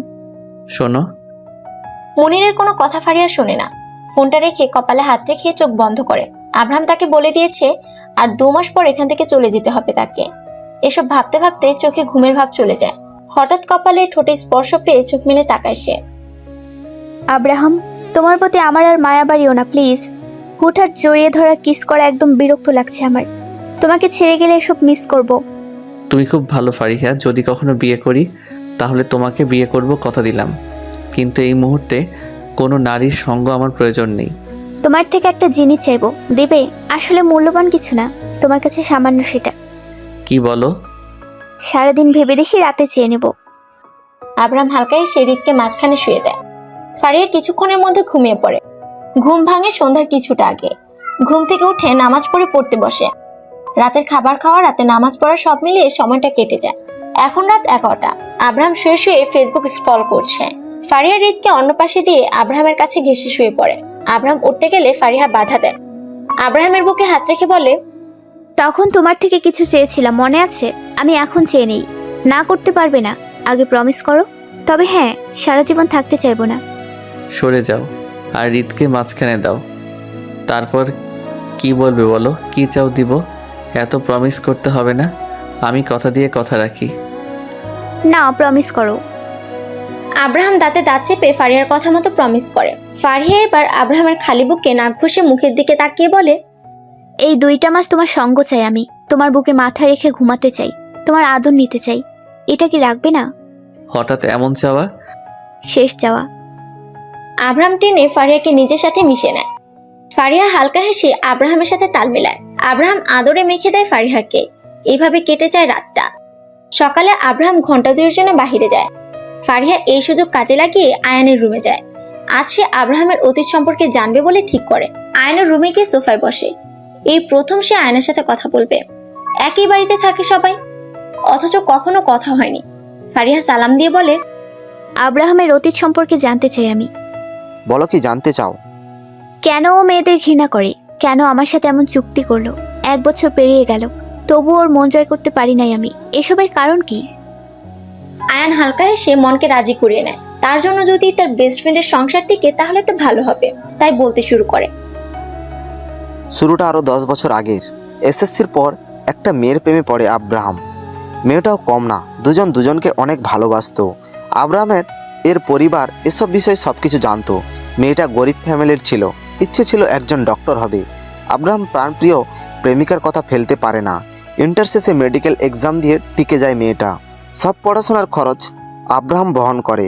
শোনো, মুনিরের কোনো কথা ফারিয়া শোনে না। ফোনটা রেখে কপালে হাত রেখে চোখ বন্ধ করে। আব্রাহাম তাকে বলে দিয়েছে আর 2 মাস পর এখান থেকে চলে যেতে হবে তাকে। এসব ভাবতে ভাবতে চোখে ঘুমের ভাব চলে যায়। হঠাৎ কপালে ঠোঁটে স্পর্শ পেয়ে চোখ মেলে তাকায় সে। আব্রাহাম, তোমার প্রতি আমার আর মায়া বাড়িও না প্লিজ। হুটহাট জড়িয়ে ধরা, কিস করা একদম বিরক্ত লাগছে আমার। তোমাকে ছেড়ে গেলে এসব মিস করব। তুমি খুব ভালো ফারিহা। যদি কখনো বিয়ে করি তাহলে তোমাকে বিয়ে করব, কথা দিলাম। কিন্তু এই মুহূর্তে কোনো নারীর সঙ্গ আমার প্রয়োজন নেই। তোমার থেকে একটা জিনিস চাইবো, দেবে? আসলে মূল্যবান কিছু না, তোমার কাছে সামান্য সেটা। কি বলো? সারাদিন ভেবে দেখি, রাতে চেয়ে নেব। আব্রাহাম হালকা এসে হৃদকে মাঝখানে শুয়ে দেয়। ফারিয়া কিছুক্ষণের মধ্যে ঘুমিয়ে পড়ে। ঘুম ভাঙে সন্ধ্যার কিছুটা আগে। ঘুম থেকে উঠে নামাজ পড়তে বসে। রাতের খাবার খাওয়া, রাতে নামাজ পড়া সব মিলিয়ে সময়টা কেটে যায়। এখন রাত 11টা। আব্রাহাম শুয়ে শুয়ে ফেসবুক স্ক্রল করছে। ফারিয়া হৃদকে অন্য পাশে দিয়ে আব্রাহামের কাছে ঘেঁষে শুয়ে পড়ে। আব্রাহাম উঠতে গেলে ফারিহা বাধা দেয়। আব্রাহামের বুকে হাত রেখে বলে, তখন তোমার থেকে কিছু চেয়েছিলাম, মনে আছে? আমি এখন চেয়ে নেই। না করতে পারবে না, আগে প্রমিস করো। তবে হ্যাঁ, সারা জীবন থাকতে চাইবো না। সরে যাও আর হৃদকে মাঝখানে দাও। তারপর কি বলবে বলো? কি চাও দিব? এত প্রমিস করতে হবে না। আমি কথা দিয়ে কথা রাখি। না, প্রমিস করো। আব্রাহাম দাঁতে দাঁত চেপে ফারিয়ার কথা মতো প্রমিস করে। ফারিয়া এবার আব্রাহামের খালি বুকে নাক ঘষে মুখের দিকে তাকিয়ে বলে, এই 2টা মাস তোমার সঙ্গ চাই আমি। তোমার বুকে মাথা রেখে ঘুমাতে চাই, তোমার আদর নিতে চাই। এটা কি রাখবে না? হঠাৎ এমন চাওয়া? শেষ যাওয়া। আব্রাহাম টেনে ফারিয়াকে নিজের সাথে মিশে নেয়। ফারিয়া হালকা হেসে আব্রাহামের সাথে তাল মেলায়। আব্রাহাম আদরে মেখে দেয় ফারিহাকে। এইভাবে কেটে যায় রাতটা। সকালে আব্রাহাম ঘন্টা 2 জন্য বাহিরে যায়। ফারিয়া এই সুযোগ কাজে লাগিয়ে আয়ানের রুমে যায়। আজ সে আব্রাহামের অতীত সম্পর্কে জানবে বলে ঠিক করে। আয়ানের রুমে গিয়ে সোফায় বসে। এই প্রথম সে আয়নের সাথে কথা বলবে। একই বাড়িতে থাকে সবাই, অথচ কখনো কথা হয়নি। ফারিয়া সালাম দিয়ে বলে, আব্রাহামের অতীত সম্পর্কে জানতে চাই আমি। বলো, কি জানতে চাও? কেন ও মেয়েদের ঘৃণা করে? কেন আমার সাথে এমন চুক্তি করলো? 1 বছর পেরিয়ে গেল, তবু ওর মন জয় করতে পারি নাই আমি। এসবের কারণ কি? আয়ান হালকা হেসে মনকে রাজি করিয়ে নেয়। তার জন্য যদি তার বেস্ট ফ্রেন্ডের সংসার টিকে তাহলে তো ভালো হবে। তাই বলতে শুরু করে, শুরুটা আরও 10 বছর আগের। এসএসসির পর একটা মেয়ের প্রেমে পড়ে আব্রাহাম। মেয়েটাও কম না, দুজন দুজনকে অনেক ভালোবাসতো। আব্রাহামের পরিবার এসব বিষয়ে সব কিছু জানতো। মেয়েটা গরিব ফ্যামিলির ছিল, ইচ্ছে ছিল একজন ডক্টর হবে। আব্রাহাম প্রাণপ্রিয় প্রেমিকার কথা ফেলতে পারে না। ইন্টার শেষে মেডিকেল এক্সাম দিয়ে টিকে যায় মেয়েটা। সব পড়াশোনার খরচ আব্রাহাম বহন করে।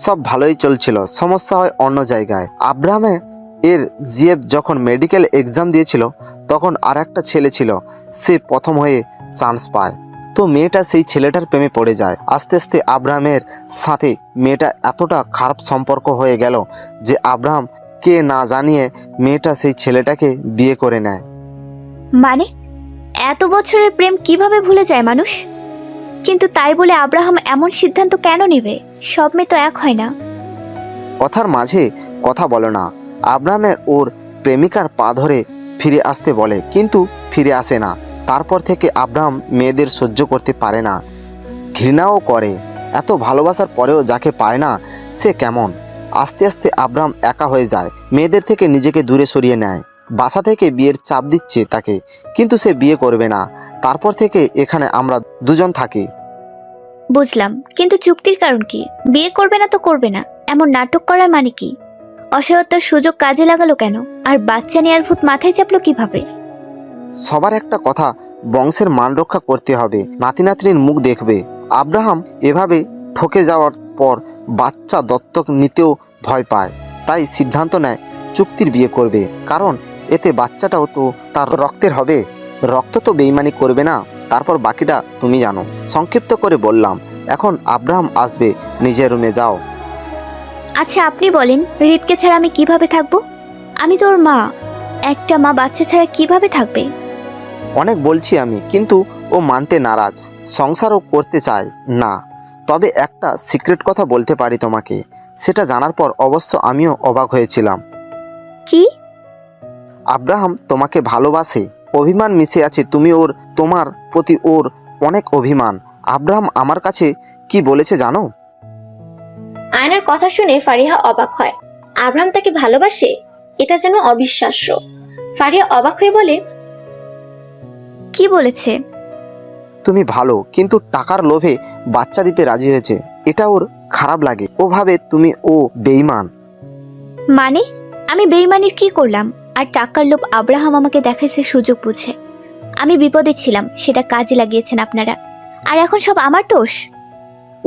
সব ভালোই চলছিল, সমস্যা হয় অন্য জায়গায়। আব্রাহামের জিএফ যখন মেডিকেল এক্সাম দিয়েছিল তখন আর একটা ছেলে ছিল, সে প্রথম হয়ে চান্স পায়। তো মেয়েটা সেই ছেলেটার প্রেমে পড়ে যায়। আস্তে আস্তে আব্রাহামের সাথে মেয়েটা এতটা খারাপ সম্পর্ক হয়ে গেল যে আব্রাহাম কে না জানিয়ে মেয়েটা সেই ছেলেটাকে বিয়ে করে নেয়। মানে এত বছরের প্রেম কিভাবে ভুলে যায় মানুষ? কিন্তু তাই বলে আব্রাহাম এমন সিদ্ধান্ত কেন নেবে? সব মেয়ে তো এক হয় না। কথার মাঝে কথা বলে না। আব্রাহামের ওর প্রেমিকার পা ধরে ফিরে আসতে বলে, কিন্তু ফিরে আসে না। তারপর থেকে আব্রাহাম মেয়েদের সহ্য করতে পারে না, ঘৃণাও করে। এত ভালোবাসার পরেও যাকে পায় না সে কেমন। আস্তে আস্তে আব্রাহাম একা হয়ে যায়, মেয়েদের থেকে নিজেকে দূরে সরিয়ে নেয়। বাসা থেকে বিয়ের চাপ দিচ্ছে তাকে, কিন্তু সে বিয়ে করবে না। তারপর থেকে এখানে আমরা দুজন থাকি। বুঝলাম, কিন্তু চুক্তির কারণ কি? বিয়ে করবে না তো করবে না, এমন নাটক করার মানে কি? অসহায়তার সুযোগ কাজে লাগালো কেন? আর বাচ্চা নেয়ার ভূত মাথায় চাপলো কিভাবে? সবার একটা কথা, বংশের মান রক্ষা করতে হবে, নাতি নাতনির মুখ দেখবে। আব্রাহাম এভাবে ঠকে যাওয়ার পর বাচ্চা দত্তক নিতেও ভয় পায়, তাই সিদ্ধান্ত নেয় চুক্তির বিয়ে করবে, কারণ এতে বাচ্চাটাও তো তার রক্তের হবে। রক্ত তো বেইমানি করবে না। তারপর বাকিটা তুমি জানো। সংক্ষিপ্ত করে বললাম। এখন আব্রাহাম আসবে, নিজের রুমে যাও। আচ্ছা আপনি বলেন, হৃদকে ছাড়া আমি কিভাবে থাকবো? আমি তোর মা, একটা মা বাচ্চা ছাড়া কিভাবে থাকবে? অনেক বলছি আমি, কিন্তু ও মানতে নারাজ, সংসারও করতে চায় না। তবে একটা সিক্রেট কথা বলতে পারি তোমাকে, সেটা জানার পর অবশ্য আমিও অবাক হয়েছিলাম। কি? আব্রাহাম তোমাকে ভালোবাসে, অভিমান মিশে আছে তোমার প্রতি ওর অনেক অভিমান। আব্রাহাম আমার কাছে কি বলেছে জানো? আয়নার কথা শুনে ফারিহা অবাক হয়। আব্রাহাম তাকে ভালোবাসে? এটা যেন অবিশ্বাস্য। ফারিহা অবাক হয়ে বলে, কি বলেছে? তুমি ভালো, কিন্তু টাকার লোভে বাচ্চা দিতে রাজি হয়েছে। এটা ওর খারাপ লাগে, ও ভাবে ও বেঈমান। মানে আমি বেইমানির কি করলাম? আর টাকার লোভ আব্রাহাম আমাকে দেখাইছে সুযোগ বুঝে। আমি বিপদে ছিলাম, সেটা কাজে লাগিয়েছেন আপনারা, আর এখন সব আমার দোষ।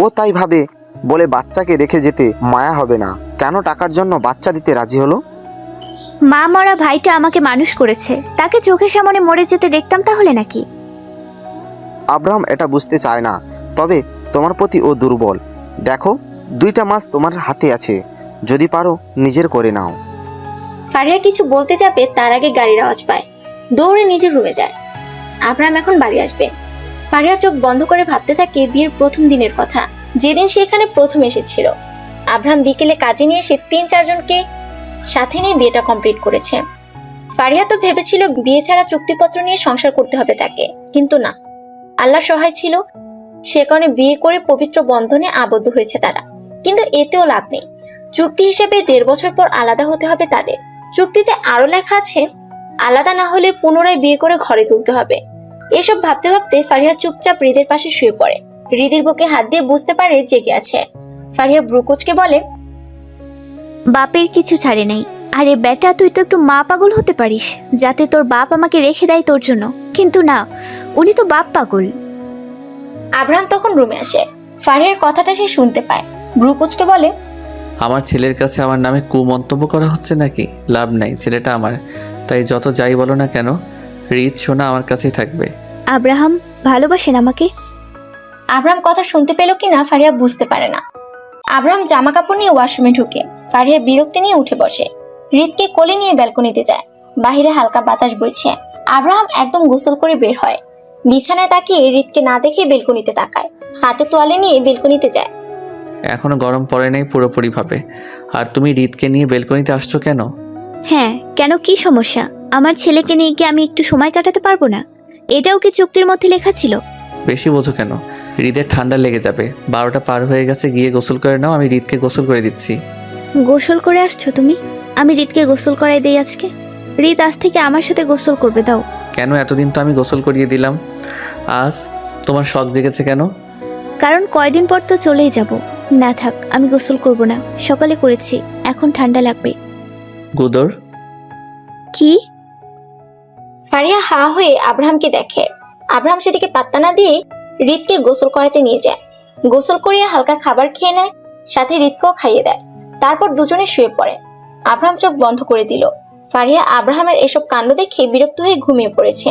ও তাই ভাবে বলে বাচ্চাকে রেখে যেতে মায়া হবে না। কেন টাকার জন্য বাচ্চা দিতে রাজি হলো? মা মরা ভাইটা আমাকে মানুষ করেছে, তাকে চোখের সামনে মরে যেতে দেখতাম তাহলে নাকি? আব্রাহাম এটা বুঝতে চায় না, তবে তোমার প্রতি ও দুর্বল। দেখো, 2টা মাস তোমার হাতে আছে, যদি পারো নিজের করে নাও। ফারিহা কিছু বলতে যাবে তার আগে গাড়ির আওয়াজ পায়। দৌড়ে নিজের রুমে যায়। আব্রাহাম এখন বাড়ি আসবে। ফারিহা চোখ বন্ধ করে ভাবতে থাকে বিয়ের প্রথম দিনের কথা, যেদিন সে এখানে প্রথম এসেছিল। আব্রাহাম বিকেলে কাজে নিয়ে এসে 3-4 জনকে সাথে নিয়ে বিয়েটা কমপ্লিট করেছে। ফারিহা তো ভেবেছিল বিয়ে ছাড়া চুক্তিপত্র নিয়ে সংসার করতে হবে তাকে, কিন্তু না, আল্লাহ সহায় ছিল। সে কারণে বিয়ে করে পবিত্র বন্ধনে আবদ্ধ হয়েছে তারা। কিন্তু এতেও লাভ নেই। চুক্তি হিসেবে 1.5 বছর পর আলাদা হতে হবে তাদের। চুক্তিতে আরো লেখা আছে, আলাদা না হলে পুনরায় বিয়ে করে ঘরে তুলতে হবে। এসব ভাবতে ভাবতে ফারিহা চুপচাপ হৃদের পাশে শুয়ে পড়ে। হৃদের বুকে হাত দিয়ে বুঝতে পারে জেগে আছে। ফারিহা ব্রুকুচকে বলে, বাপের কিছু ছাড়ে নাই। আরে বেটা, তুই তো একটু মা পাগল হতে পারিস, যাতে তোর বাপ আমাকে রেখে দেয় তোর জন্য, কিন্তু না, উনি তো বাপ পাগল। আব্রাহাম তখন রুমে আসে। ফারিহার কথাটা সে শুনতে পায়। ব্রুকুচকে বলে, আমার ছেলের কাছে আমার নামে কুমন্তব্য করা হচ্ছে নাকি? লাভ নাই, ছেলেটা আমার, তাই যত যাই বলো না কেন, হৃদ সোনা আমার কাছেই থাকবে। আব্রাহাম ভালোবাসেন আমাকে? আব্রাহাম কথা শুনতে পেল কিনা ফারিহা বুঝতে পারে না। আব্রাহাম জামা কাপড় নিয়ে ওয়াশরুমে ঢুকে। ফারিহা বিরক্তি নিয়ে উঠে বসে। হৃদকে কোলে নিয়ে ব্যালকনিতে যায়। বাহিরে হালকা বাতাস বইছে। আব্রাহাম একদম গোসল করে বের হয়। বিছানায় তাকিয়ে হৃদকে না দেখে বেলকনিতে তাকায়। হাতে তোয়ালে নিয়ে বেলকনিতে যায়। এখনো গরম পড়ে নাই পুরোপুরি ভাবে, আর তুমি হৃদকে নিয়ে বেলকনিতে আসছো কেন? হ্যাঁ, কেন, কি সমস্যা? আমার ছেলেকে নিয়ে কি আমি একটু সময় কাটাতে পারবো না? এটাও কি চুক্তির মধ্যে লেখা ছিল? বেশি বোঝো কেন? হৃদের ঠান্ডা লেগে যাবে। 12টা পার হয়ে গেছে, গিয়ে গোসল করে নাও, আমি হৃদকে গোসল করে দিচ্ছি। গোসল করে আসছো তুমি? আমি হৃদকে গোসল করাই দেই আজকে। হৃদ আজ থেকে আমার সাথে গোসল করবে, দাও। কেন? এতদিন তো আমি গোসল করিয়ে দিলাম, আজ তোমার শখ জেগেছে কেন? কারণ কয়দিন পর তো চলেই যাব। না থাক, আমি গোসল করব না, সকালে করেছি, এখন ঠান্ডা লাগবে। গুদর। কি? ফারিহা হা হয়ে আব্রাহামকে দেখে। আব্রাহাম সেদিকে পাত্তা না দিয়ে হৃদকে গোসল করাতে নিয়ে যায়। গোসল করিয়ে হালকা খাবার খেয়ে নেয়, সাথে হৃদকেও খাইয়ে দেয়। তারপর দুজনে শুয়ে পড়ে। আব্রাহাম চোখ বন্ধ করে দিল। ফারিহা আব্রাহামের এসব কাণ্ড দেখে বিরক্ত হয়ে ঘুমিয়ে পড়েছে।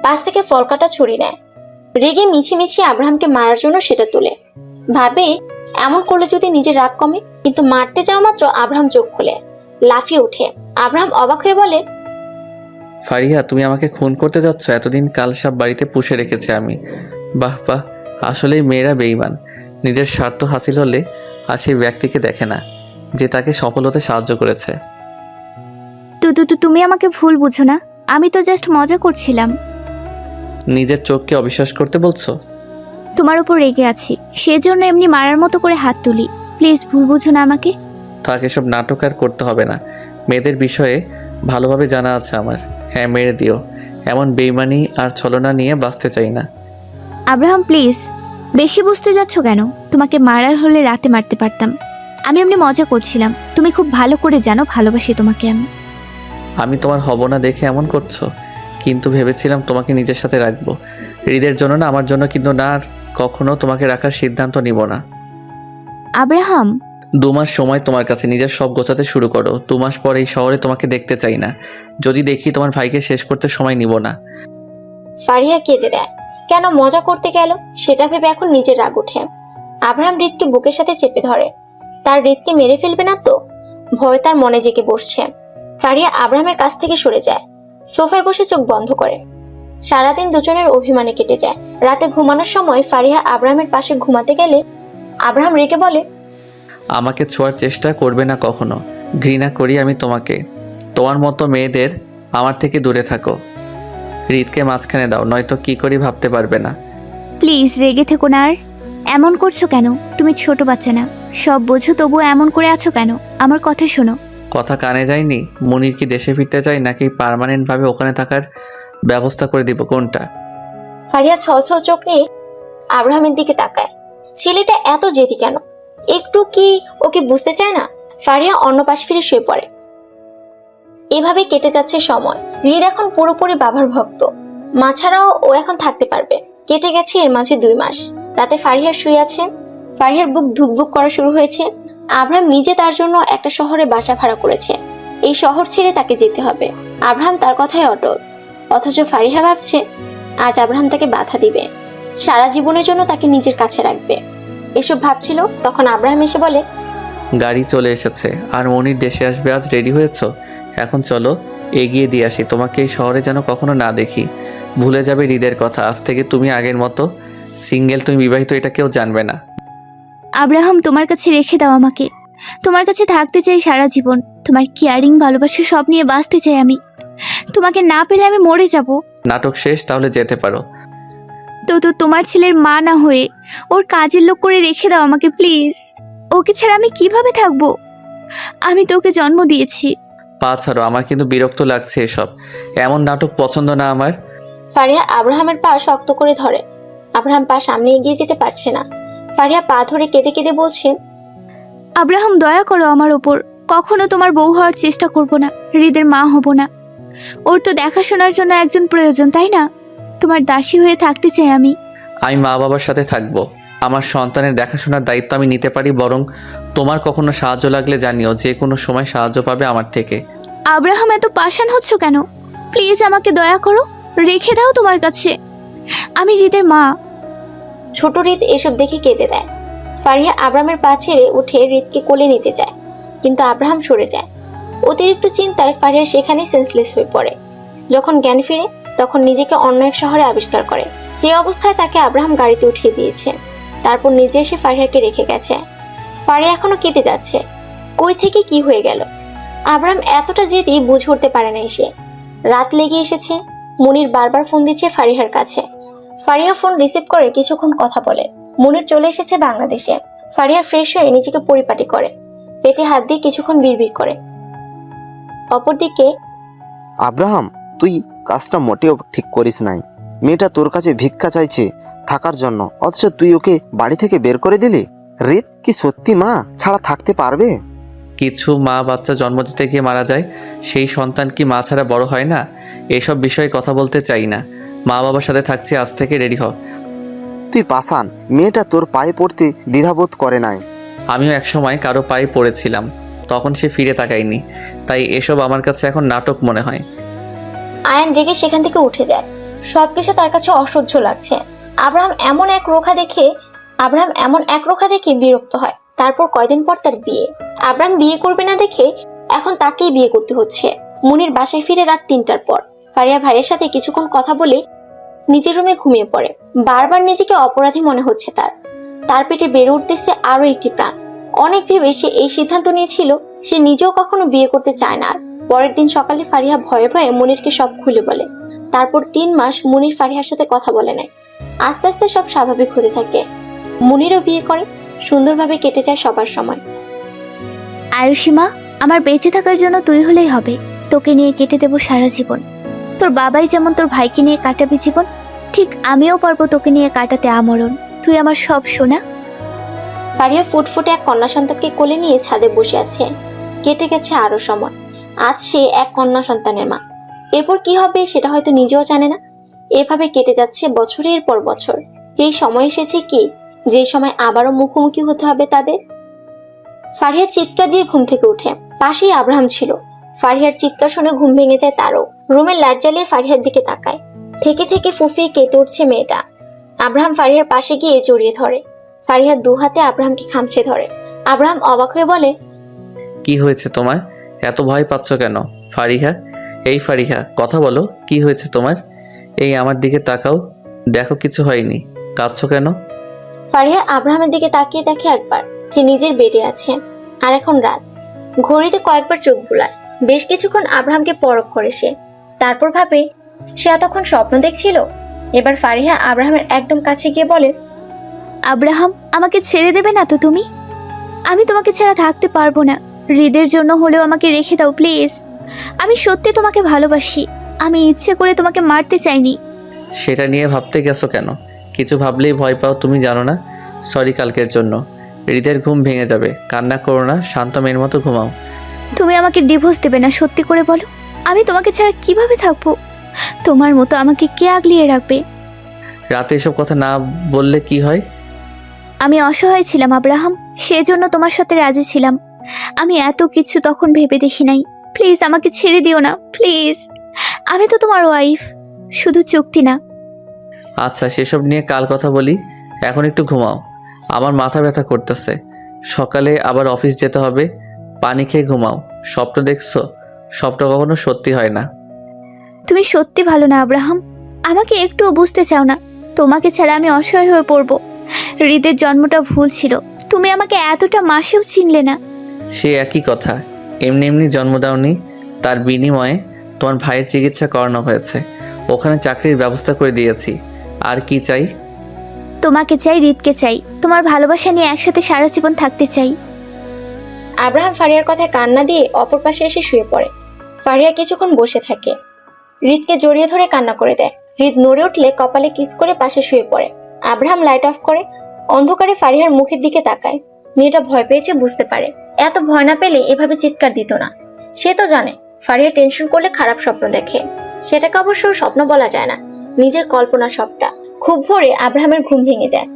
পাশ থেকে ফলকাটা ছুরি নেয়। রেগে মিছিমিছি আব্রাহামকে মারার জন্য সেটা তোলে। ভাবে এমন করলে যদি নিজের রাগ কমে, কিন্তু মারতে যাওয়া মাত্র আব্রাহাম চোখ খুলে লাফিয়ে ওঠে। আব্রাহাম অবাক হয়ে বলে, ফারিহা, তুমি আমাকে খুন করতে যাচ্ছ? এতদিন কাল সব বাড়িতে পুষে রেখেছে আমি। বাহ বাহ, আসলেই মেয়েরা বেঈমান। নিজের স্বার্থ হাসিল হলে আর সেই ব্যক্তিকে দেখে না যে তাকে সফল হতে সাহায্য করেছে। তুমি আমাকে ভুল বুঝো না, আমি তো জাস্ট মজা করছিলাম। নিজের চোখকে অবিশ্বাস করতে বলছো? তোমার উপর রেগে আছি, সেজন্য এমনি মারার মতো করে হাত তুলি। প্লিজ ভুল বুঝো না আমাকে। থাক, এসব নাটক আর করতে হবে না। মেয়েদের বিষয়ে ভালোভাবে জানা আছে আমার। হ্যাঁ, মেরে দিও। এমন বেইমানি আর ছলনা নিয়ে বাঁচতে চাই না। আব্রাহাম প্লিজ, বেশি বুঝতে যাচ্ছ কেন? তোমাকে মারার হলে রাতে মারতে পারতাম। আমি এমনি মজা করছিলাম। তুমি খুব ভালো করে জানো ভালোবাসি তোমাকে আমি। আমি তোমার হব না দেখে এমন করছো, কিন্তু ভেবেছিলাম তোমাকে নিজের সাথে রাখবো। হৃদের জন্য না, আমার জন্য কিন্তু না। আর কখনো তোমাকে রাখার সিদ্ধান্ত নিব না। আব্রাহাম 2 মাস সময় তোমার কাছে, নিজের সব গোছাতে শুরু করো। 2 মাস পর এই শহরে তোমাকে দেখতে চাই না। যদি দেখি, তোমার ভাইকে শেষ করতে সময় নিব না। ফারিহা কেঁদে দেয়। কেন মজা করতে গেল সেটা ভেবে এখন নিজের রাগ ওঠে। আব্রাহাম হৃদকে বুকের সাথে চেপে ধরে। তার হৃদকে মেরে ফেলবে না তো? ভয় তার মনে জেগে বসছে। ফারিহা আব্রাহামের কাছ থেকে সরে যায়, সোফায় বসে চোখ বন্ধ করে। সারাদিন দুজনের অভিমানে কেটে যায়। রাতে ঘুমানোর সময় ফারিহা আব্রাহামের পাশে ঘুমাতে গেলে আব্রাহাম রেগে বলে, আমাকে ছোঁয়ার চেষ্টা করবে না কখনো। ঘৃণা করি আমি তোমাকে। তোমার মতো মেয়েদের আমার থেকে দূরে থাকো। হৃদকে মাঝখানে দাও, নয়তো কি করি ভাবতে পারবে না। প্লিজ রেগে থেকো না। আর এমন করছো কেন? তুমি ছোট বাচ্চা না, সব বোঝো, তবুও এমন করে আছো কেন? আমার কথা শোনো। কথা কানে যায়নি? মনির কি দেশে ফিরতে চাই, নাকি পার্মানেন্টভাবে ওখানে থাকার ব্যবস্থা করে দিব? কোনটা? ফারিহা ছলছল চোখ নিয়ে আব্রাহামের দিকে তাকায়। ছেলেটা এত জেদি কেন? একটু কি ওকে বুঝতে চায় না? ফারিহা অন্য পাশ ফিরে শুয়ে পড়ে। এভাবে কেটে যাচ্ছে সময়। হৃদ এখন পুরোপুরি বাবার ভক্ত। মা ছাড়াও ও এখন থাকতে পারবে। কেটে গেছে এর মাঝে 2 মাস। রাতে ফারিহা শুয়ে আছে। ফারিহার বুক ধুকধুক করা শুরু হয়েছে। আব্রাহাম নিজে তার জন্য একটা শহরে বাসা ভাড়া করেছে। এই শহর ছেড়ে তাকে যেতে হবে। আব্রাহাম তার কথায় অটল। অথচ ফারিহা ভাবছে আজ আব্রাহাম তাকে বাধা দিবে, সারা জীবনের জন্য তাকে নিজের কাছে রাখবে। এসব ভাবছিল, তখন আব্রাহাম এসে বলে, গাড়ি চলে এসেছে আর মনির দেশে আসবে। আজ রেডি হয়েছো? এখন চলো এগিয়ে দিয়ে আসি। তোমাকে এই শহরে যেন কখনো না দেখি। ভুলে যাবে হৃদের কথা। আজ থেকে তুমি আগের মতো সিঙ্গেল, তুমি বিবাহিত, এটা কেউ জানবে না। আব্রাহাম তোমার কাছে রেখে দাও আমাকে। তোমার কাছে থাকতে চাই সারা জীবন। তোমার কেয়ারিং, ভালোবাসা সব নিয়ে বাঁচতে চাই আমি। তোমাকে না পেলে আমি মরে যাব। নাটক শেষ, তাহলে যেতে পারো। তো তোমার ছেলের মা না হয়ে ওর কাজের লোক করে রেখে দাও আমাকে প্লিজ। ওকে ছাড়া আমি কিভাবে থাকবো? আমি তো ওকে জন্ম দিয়েছি। পা ছাড়ো, আমার কিন্তু বিরক্ত লাগছে এসব। এমন নাটক পছন্দ না আমার। ফারিহা আব্রাহামের পা শক্ত করে ধরে। আব্রাহাম পা সামনে এগিয়ে যেতে পারছে না। ফারিহা পা ধরে কেঁদে কেঁদে বলছে, আব্রাহাম দয়া করো আমার ওপর। কখনো তোমার বউ হওয়ার চেষ্টা করব না, হৃদের মা হব না। ওর তো দেখাশোনার জন্য একজন প্রয়োজন, তাই না? তোমার দাসী হয়ে থাকতে চাই আমি। আমি মা বাবার সাথে থাকবো। আমার সন্তানের দেখাশোনার দায়িত্ব আমি নিতে পারি। বরং তোমার কখনো সাহায্য লাগলে জানিও, যে কোনো সময় সাহায্য পাবে আমার থেকে। আব্রাহাম এত পাষাণ হচ্ছ কেন? প্লিজ আমাকে দয়া করো, রেখে দাও তোমার কাছে। আমি হৃদের মা। ছোট হৃদ এসব দেখে কেঁদে দেয়। ফারিহা আব্রাহামের পা ছেড়ে উঠে হৃদকে কোলে নিতে যায়, কিন্তু আব্রাহাম সরে যায়। অতিরিক্ত চিন্তায় ফারিহা সেখানে সেন্সলেস হয়ে পড়ে। যখন জ্ঞান ফিরে, তখন নিজেকে অন্য এক শহরে আবিষ্কার করে। এই অবস্থায় তাকে আব্রাহাম গাড়িতে উঠিয়ে দিয়েছে। তারপর নিজে এসে ফারিহাকে রেখে গেছে। ফারিহা এখনো কেঁদে যাচ্ছে। কই থেকে কি হয়ে গেল? আব্রাহাম এতটা জেদি বুঝে উঠতে পারে না। এসে রাত লেগে এসেছে। মুনির বারবার ফোন দিচ্ছে ফারিহার কাছে। ফারিহা ফোন রিসিভ করে কিছুক্ষণ কথা বলে। মুনির চলে এসেছে বাংলাদেশে। ফারিহা ফ্রেশ হয়ে নিজেকে পরিপাটি করে, পেটে হাত দিয়ে কিছুক্ষণ বিড়বিড় করে। অপরদিকে আব্রাহাম, তুই কাজটা মোটেও ঠিক করিস নাই। মেয়েটা তোর কাছে ভিক্ষা চাইছে থাকার জন্য, অথচ তুই ওকে বাড়ি থেকে বের করে দিলি। হৃদ কি সত্যি মা ছাড়া থাকতে পারবে? কিছু মা বাচ্চা জন্ম দিতে গিয়ে মারা যায়, সেই সন্তান কি মা ছাড়া বড় হয় না? এসব বিষয়ে কথা বলতে চাই না। মা বাবার সাথে থাকছি, আজ থেকে রেডি হ। তুই পাষাণ। মেয়েটা তোর পায়ে পড়তে দ্বিধাবোধ করে নাই। আমিও একসময় কারো পায়ে পড়েছিলাম, তখন সে ফিরে তাকায়নি। তাই এসব আমার কাছে এখন নাটক মনে হয়। আয়ান রেগে সেখান থেকে উঠে যায়। সবকিছু তার কাছে অসহ্য লাগছে। আব্রাহাম এমন এক রোখা দেখে বিরক্ত হয়। তারপর কয়দিন পর তার বিয়ে। আব্রাহাম বিয়ে করবে না দেখে এখন তাকেই বিয়ে করতে হচ্ছে। মুনির বাসায় ফিরে রাত 3টার পর। ফারিয়া ভাইয়ের সাথে কিছুক্ষণ কথা বলে নিজের রুমে ঘুমিয়ে পড়ে। বারবার নিজেকে অপরাধী মনে হচ্ছে তার পেটে বেড়ে উঠতেছে আরো একটি প্রাণ। অনেক ভেবে সে এই সিদ্ধান্ত নিয়েছিল সে নিজেও কখনো বিয়ে করতে চায় না। আর পরের দিন সকালে ফারিহা ভয়ে ভয়ে মুনিরকে সব খুলে বলে। তারপর 3 মাস মুনির ফারিহার সাথে কথা বলে নাই। আস্তে আস্তে সব স্বাভাবিক হতে থাকে। মুনিরও বিয়ে করে, সুন্দরভাবে কেটে যায় সবার সময়। আয়ুষীমা, আমার বেঁচে থাকার জন্য তুই হলেই হবে। তোকে নিয়ে কেটে দেবো সারা জীবন। তোর বাবাই যেমন তোর ভাইকে নিয়ে কাটাবি জীবন, ঠিক আমিও পারবো তোকে নিয়ে কাটাতে আমরণ। তুই আমার সব সোনা। ফারিয়া ফুটফুটে এক কন্যা সন্তানকে কোলে নিয়ে ছাদে বসে আছে। কেটে গেছে আরো সময়। আজ সে এক কন্যা সন্তানের মা। এরপর কি হবে সেটা হয়তো নিজেও জানে না। এভাবে কেটে যাচ্ছে বছরের পর বছর। সেই সময় এসেছে কি, যে সময় আবারও মুখোমুখি হতে হবে তাদের। ফারিয়া চিৎকার দিয়ে ঘুম থেকে উঠে। পাশেই আব্রাহাম ছিল। ফারিয়ার চিৎকার শুনে ঘুম ভেঙে যায় তারও। রুমের লাইট জ্বালিয়ে ফারিয়ার দিকে তাকায়। থেকে থেকে ফুফিয়ে কেঁদে উঠছে মেয়েটা। আব্রাহাম ফারিয়ার পাশে গিয়ে জড়িয়ে ধরে। ফারিয়া দু হাতে আব্রাহামকে খামছে ধরে। আব্রাহাম অবাক হয়ে বলে, কি হয়েছে তোমার? এত ভয় পাচ্ছ কেন ফারিহা? এই ফারিহা, কথা বলো, কি হয়েছে তোমার? এই আমার দিকে তাকাও, দেখো কিছু হয়নি, কাঁদছো কেন? ফারিয়া আব্রাহামের দিকে তাকিয়ে দেখে একবার সে নিজের বেডে আছে। আর এখন রাত। ঘড়িতে কয়েকবার চোখ বুলায়। বেশ কিছুক্ষণ আব্রাহামকে পরখ করে সে। তারপর ভাবে সে এতক্ষণ স্বপ্ন দেখছিল। এবার ফারিহা আব্রাহামের একদম কাছে গিয়ে বলে, আব্রাহাম, আমাকে ছেড়ে দেবে না তো তুমি? আমি তোমাকে ছাড়া থাকতে পারবো না। হৃদের জন্য হলেও আমাকে রেখে দাও প্লিজ। আমি সত্যি তোমাকে ভালোবাসি। আমি ইচ্ছে করে তোমাকে মারতে চাইনি। সেটা নিয়ে ভাবতে গেছো কেন? কিছু ভাবলেই ভয় পাও, তুমি জানো না? সরি কালকের জন্য। হৃদের ঘুম ভেঙে যাবে, কান্না করো না, শান্ত মেয়ের মতো ঘুমাও। তুমি আমাকে ডিভোর্স দেবে না? সত্যি করে বলো। আমি তোমাকে ছাড়া কিভাবে থাকবো? তোমার মতো আমাকে কে আগলিয়ে রাখবে? রাতে এসব কথা না বললে কি হয়? আমি অসহায় ছিলাম আব্রাহাম, সেজন্য তোমার সাথে রাজি ছিলাম। আমি এত কিছু তখন ভেবে দেখি নাই। প্লিজ আমাকে ছেড়ে দিও না, প্লিজ। আমি তো তোমার ওয়াইফ, শুধু চুক্তি না। আচ্ছা, সেসব নিয়ে কাল কথা বলি, এখন একটু ঘুমাও। আমার মাথা ব্যথা করতেছে, সকালে আবার অফিস যেতে হবে। পানি খেয়ে ঘুমাও। স্বপ্ন দেখছো? স্বপ্ন কখনো সত্যি হয় না। তুমি সত্যি ভালো না আব্রাহাম, আমাকে একটুও বুঝতে চাও না। তোমাকে ছাড়া আমি অসহায় হয়ে পড়বো। হৃদের জন্মটা ভুল ছিল, তুমি আমাকে এতটা মাসেও চিনলে না। সে একই কথা, এমনি এমনি জন্ম দাওনি। তার বিনিময়ে তোমার ভাইয়ের চিকিৎসা করানো হয়েছে, ওখানে চাকরির ব্যবস্থা করে দিয়েছি। আর কি চাই? তোমাকে চাই, হৃদকে চাই। তোমার ভালোবাসা নিয়ে একসাথে সারা জীবন থাকতে চাই। আব্রাহাম ফারিয়ার কথায় কান্না দিয়ে অপর পাশে এসে শুয়ে পড়ে। ফারিয়া কিছুক্ষণ বসে থাকে। হৃদকে জড়িয়ে ধরে কান্না করে দেয়। হৃদ নড়ে উঠলে কপালে কিস করে পাশে শুয়ে পড়ে। আব্রাহাম লাইট অফ করে অন্ধকারে ফারিয়ার মুখের দিকে তাকায়। মেয়েটা ভয় পেয়েছে বুঝতে পারে। এত ভয় না পেলে এভাবে চিৎকার দিত না। সে তো জানে ফারিয়া টেনশন করলে খারাপ স্বপ্ন দেখে। সেটাকে অবশ্য স্বপ্ন বলা যায় না, নিজের কল্পনা সবটা। খুব ভোরে আব্রাহামের ঘুম ভেঙে যায়।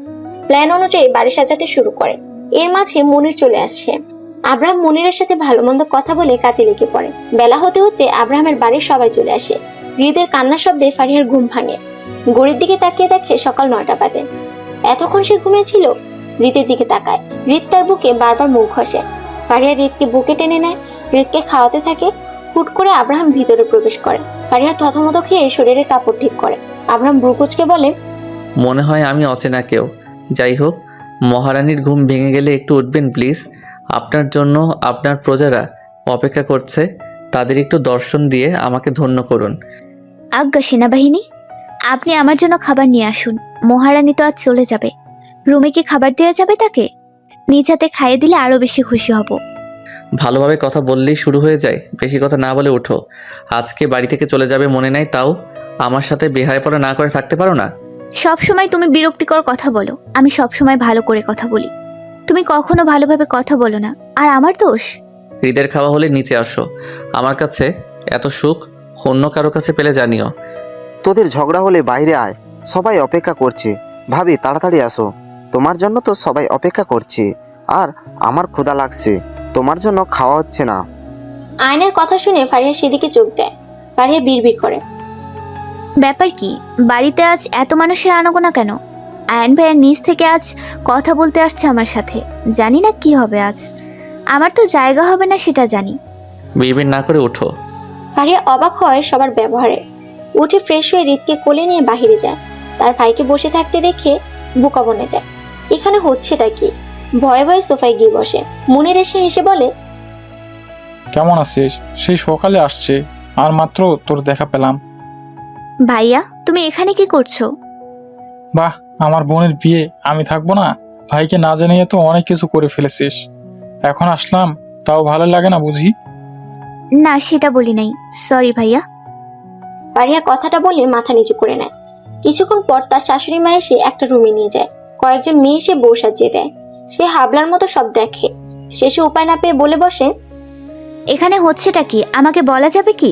প্ল্যান অনুযায়ী বাড়ি সাজাতে শুরু করে। এর মাঝে মুনির চলে আসছে। আব্রাহাম মুনিরের সাথে ভালো মন্দ কথা বলে কাজে লেগে পড়ে। বেলা হতে হতে আব্রাহামের বাড়ির সবাই চলে আসে। হৃদের কান্নার শব্দে ফারিয়ার ঘুম ভাঙে। ঘড়ির দিকে তাকিয়ে দেখে সকাল 9টা বাজে। এতক্ষণ সে ঘুমিয়েছিল। হৃদের দিকে তাকায়। হৃদ তার বুকে বারবার মুখ ঘষে। ফারিয়া হৃদকে বুকে টেনে নেয়, হৃদকে খাওয়াতে থাকে। হুট করে আব্রাহাম ভিতরে প্রবেশ করে। ফারিয়া থতমত খেয়ে শরীরের কাপড় ঠিক করে। আব্রাহাম ব্রুকুচকে বলে, মনে হয় আমি অচেনা কেউ। যাই হোক, মহারানীর ঘুম ভেঙে গেলে একটু উঠবেন প্লিজ। আপনার জন্য আপনার প্রজারা অপেক্ষা করছে, তাদের একটু দর্শন দিয়ে আমাকে ধন্য করুন। আজ্ঞা সেনাবাহিনী, আপনি আমার জন্য খাবার নিয়ে আসুন। মহারানী তো আজ চলে যাবে। রুমে কি খাবার দেওয়া যাবে তাকে? নিজ হাতে খাইয়ে দিলে আরো বেশি খুশি হব। ভালোভাবে কথা বললেই শুরু হয়ে যায়, বেশি কথা না বলে ওঠো। আজকে বাড়ি থেকে চলে যাবে মনে নাই, তাও আমার সাথে বেহায়াপনা না করে থাকতে পারো না? সব সময় তুমি বিরক্তিকর কথা বলো। আমি সব সময় ভালো করে কথা বলি, তুমি কখনো ভালোভাবে কথা বলো না। আর আমার দোষ? হৃদের খাওয়া হলে নিচে আসো। আমার কাছে এত সুখ অন্য কারো কাছে পেলে জানিও। তোদের ঝগড়া হলে বাইরে আয়, সবাই অপেক্ষা করছে। ভাবি তাড়াতাড়ি আসো, তোমার জন্য তো সবাই অপেক্ষা করছে। আর আমার ক্ষুধা লাগছে, তোমার জন্য খাওয়া হচ্ছে না। আয়নের কথা শুনে ফারিয়া সেদিকে চোখ দেয়। ফারিয়া বিড়বিড় করে, ব্যাপার কি? বাড়িতে আজ এত মানুষের আনাগোনা কেন? আয়ন ভাইয়ের নিচ থেকে আজ কথা বলতে আসছে আমার সাথে। জানি না কি হবে আজ। আমার তো জায়গা হবে না সেটা জানি। বিড়বিড় না করে ওঠো। ফারিয়া অবাক হয় সবার ব্যবহারে। উঠে ফ্রেশ হয়ে হৃদকে কোলে নিয়ে বাহিরে যায়। তার ভাইকে বসে থাকতে দেখে বোকা বনে যায়। এখানে হচ্ছেটা কি? ভয়ে ভয়ে সোফায় গিয়ে বসে। মুনির এসে হেসে বলে, কেমন আছিস? সেই সকালে আসছে, আর মাত্র তোর দেখা পেলাম। ভাইয়া, তুমি এখানে কি করছো? বাহ, আমার বোনের বিয়ে আমি থাকবো না? ভাইকে না জানিয়ে তো অনেক কিছু করে ফেলেছিস, এখন আসলাম তাও ভালো লাগে না বুঝি? না, সেটা বলি নাই, সরি ভাইয়া। ফারিহা কথাটা বলে মাথা নিচু করে নেয়। কিছুক্ষণ পর তার শাশুড়ি মা এসে একটা রুমে নিয়ে যায়। কয়েকজন মেয়ে এসে বউ সাজিয়ে দেয়। সে হাবলার মতো সব দেখে। শেষে উপায় না পেয়ে বলে বসে, এখানে হচ্ছেটা কি আমাকে বলা যাবে কি?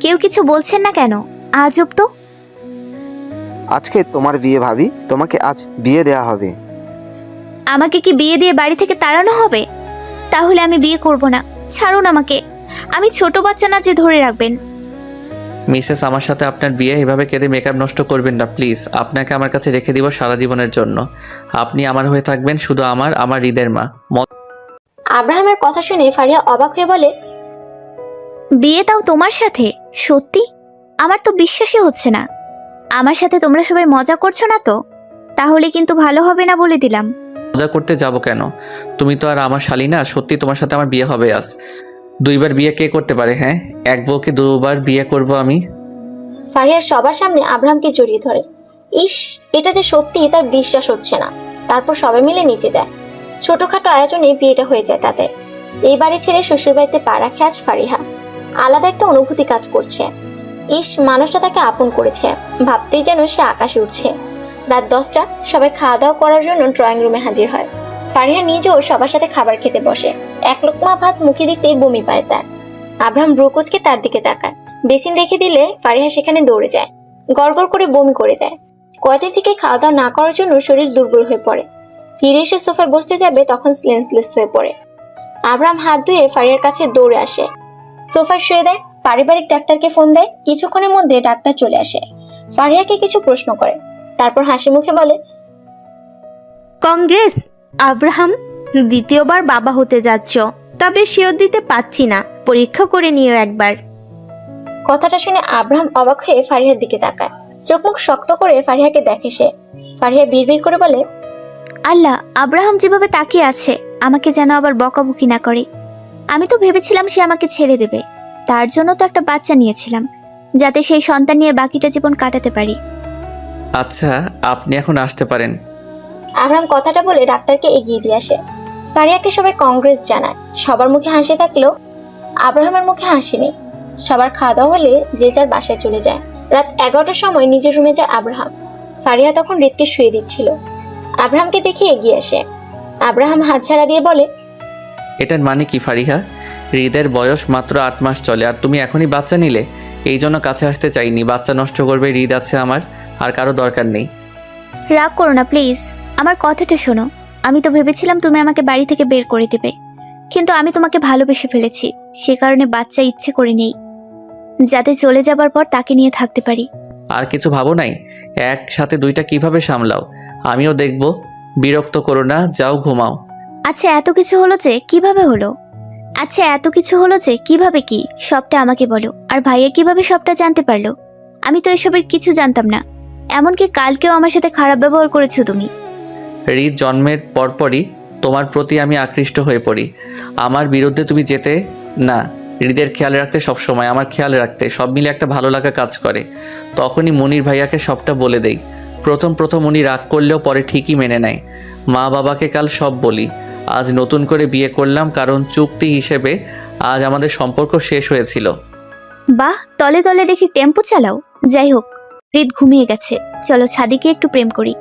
কেউ কিছু বলছেন না কেন? আজব তো। আজকে তোমার বিয়ে ভাবি, তোমাকে আজ বিয়ে দেয়া হবে। আমাকে কি বিয়ে দিয়ে বাড়ি থেকে তাড়ানো হবে? তাহলে আমি বিয়ে করব না, ছাড়ুন আমাকে। আমি ছোট বাচ্চা না যে ধরে রাখবেন। মিসেস, আমার সাথে আপনার বিয়ে এভাবে কেঁদে মেকআপ নষ্ট করবেন না প্লিজ। আপনাকে আমার কাছে রেখে দিব সারা জীবনের জন্য। আপনি আমার হয়ে থাকবেন, শুধু আমার হৃদের মা। আব্রাহামের কথা শুনে ফারিহা অবাক হয়ে বলে, বিয়ে তাও তোমার সাথে? সত্যি? আমার তো বিশ্বাসই হচ্ছে না। আমার সাথে তোমরা সবাই মজা করছো না তো? তাহলে কিন্তু ভালো হবে না বলে দিলাম। মজা করতে যাব কেন? তুমি তো আর আমার শালী না। সত্যি তোমার সাথে আমার বিয়ে হবে আজ। 2বার বিয়ে কে করতে পারে? হ্যাঁ, এক বউকে 2বার বিয়ে করব আমি? ফারিহা সবার সামনে আব্রাহামকে জড়িয়ে ধরে। ইস, এটা যে সত্যি তার বিশ্বাস হচ্ছে না। তারপর সবাই মিলে নিচে যায়। ছোটখাটো আয়োজনে বিয়েটা হয়ে যায় তাদের। এই বাড়ি ছেড়ে শ্বশুরবাড়িতে পা রাখে আজ ফারিহা। আলাদা একটা অনুভূতি কাজ করছে। ইস, মানুষটা তাকে আপন করেছে, ভাবতেই যেন সে আকাশে উঠছে। রাত 10টা, সবাই খাওয়া দাওয়া করার জন্য ড্রয়িং রুমে হাজির হয়। ফারিহা নিজেও সবার সাথে খাবার খেতে বসে। এক লোকমা ভাত মুখে দিতেই বমি পায় তার। আব্রাহাম ব্রুকুচকে তার দিকে তাকায়। বেসিন দেখে দিলে ফারিহা সেখানে দৌড়ে যায়। গড়গড় করে বমি করে দেয়। কয়দিন থেকে খাওয়া দাওয়া না করার জন্য শরীর দুর্বল হয়ে পড়ে। ফিরে এসে সোফায় বসতে যাবে, তখন সেন্সলেস হয়ে পড়ে। আব্রাহাম হাত ধুয়ে ফারিয়ার কাছে দৌড়ে আসে, সোফায় শুয়ে দেয়। পারিবারিক ডাক্তারকে ফোন দেয়। কিছুক্ষণের মধ্যে ডাক্তার চলে আসে। ফারিয়াকে কিছু প্রশ্ন করে, তারপর হাসি মুখে বলে, কংগ্রেস আব্রাহাম, দ্বিতীয়বার বাবা হতে যাচ্ছ, তবে শিওর দিতে পারছি না, পরীক্ষা করে নিও একবার। কথাটা শুনে আব্রাহাম অবাক হয়ে ফারিহার দিকে তাকায়। চোখ মুখ শক্ত করে ফারিহাকে দেখে সে। ফারিহা বিড়বিড় করে বলে, আল্লাহ, আব্রাহাম যেভাবে তাকিয়ে আছে আমাকে যেন আবার বকাবকি না করে। আমি তো ভেবেছিলাম সে আমাকে ছেড়ে দেবে। তার জন্য তো একটা বাচ্চা নিয়েছিলাম, যাতে সেই সন্তান নিয়ে বাকিটা জীবন কাটাতে পারি। আচ্ছা, আপনি এখন আসতে পারেন। আব্রাহাম কথাটা বলে ডাক্তারকে এগিয়ে দিয়ে আসে। ফারিয়াকে সবাই কংগ্রেস জানায়। সবার মুখে হাসি থাকলেও আব্রাহামের মুখে হাসি নেই। সবার খাওয়া দাওয়া হলে যে যার বাসায় চলে যায়। রাত 11টার সময় নিজের রুমে যায় আব্রাহাম। ফারিয়া তখন হৃদকে শুয়ে দিচ্ছিল। আব্রাহামকে দেখে এগিয়ে আসে। আব্রাহাম হাত ছাড়া দিয়ে বলে, এটার মানে কি ফারিহা? হৃদের বয়স মাত্র 8 মাস চলে, আর তুমি এখনই বাচ্চা নিলে? এই জন্য কাছে আসতে চাইনি। বাচ্চা নষ্ট করবে হৃদ আছে আমার, আর কারো দরকার নেই। রাগ করো না প্লিজ, আমার কথাটা শোনো। আমি তো ভেবেছিলাম তুমি আমাকে বাড়ি থেকে বের করে দেবে, কিন্তু আমি তোমাকে ভালোবেসে ফেলেছি। সে কারণে বাচ্চা ইচ্ছে করে নেই, যাতে চলে যাবার পর তাকে নিয়ে থাকতে পারি। আর কিছু ভাবো নাই? একসাথে 2টা কিভাবে সামলাও? আমিও দেখব। বিরক্ত করো না, যাও ঘুমাও। আচ্ছা এত কিছু হলো যে কিভাবে হলো? কি সবটা আমাকে বলো। আর ভাইয়া কিভাবে সবটা জানতে পারলো? আমি তো এসবের কিছু জানতাম না। এমনকি কালকেও আমার সাথে খারাপ ব্যবহার করেছো তুমি। হৃদ জন্মের পরপরই তোমার প্রতি আমি আকৃষ্ট হয়ে পড়ি। আমার বিরুদ্ধে তুমি যেতে না, হৃদের খেয়াল রাখতে, সবসময় আমার খেয়াল রাখতে, সব মিলে একটা ভালো লাগা কাজ করে। তখনই মনির ভাইয়াকে সবটা বলে দেই। প্রথম উনি রাগ করলেও পরে ঠিকই মেনে নেয়। মা বাবাকে কাল সব বলি। আজ নতুন করে বিয়ে করলাম, কারণ চুক্তি হিসেবে আজ আমাদের সম্পর্ক শেষ হয়েছিল। বাহ, তলে তলে দেখি টেম্পো চালাও। যাই হোক, হৃদ ঘুমিয়ে গেছে, চলো ছাদে গিয়ে একটু প্রেম করি।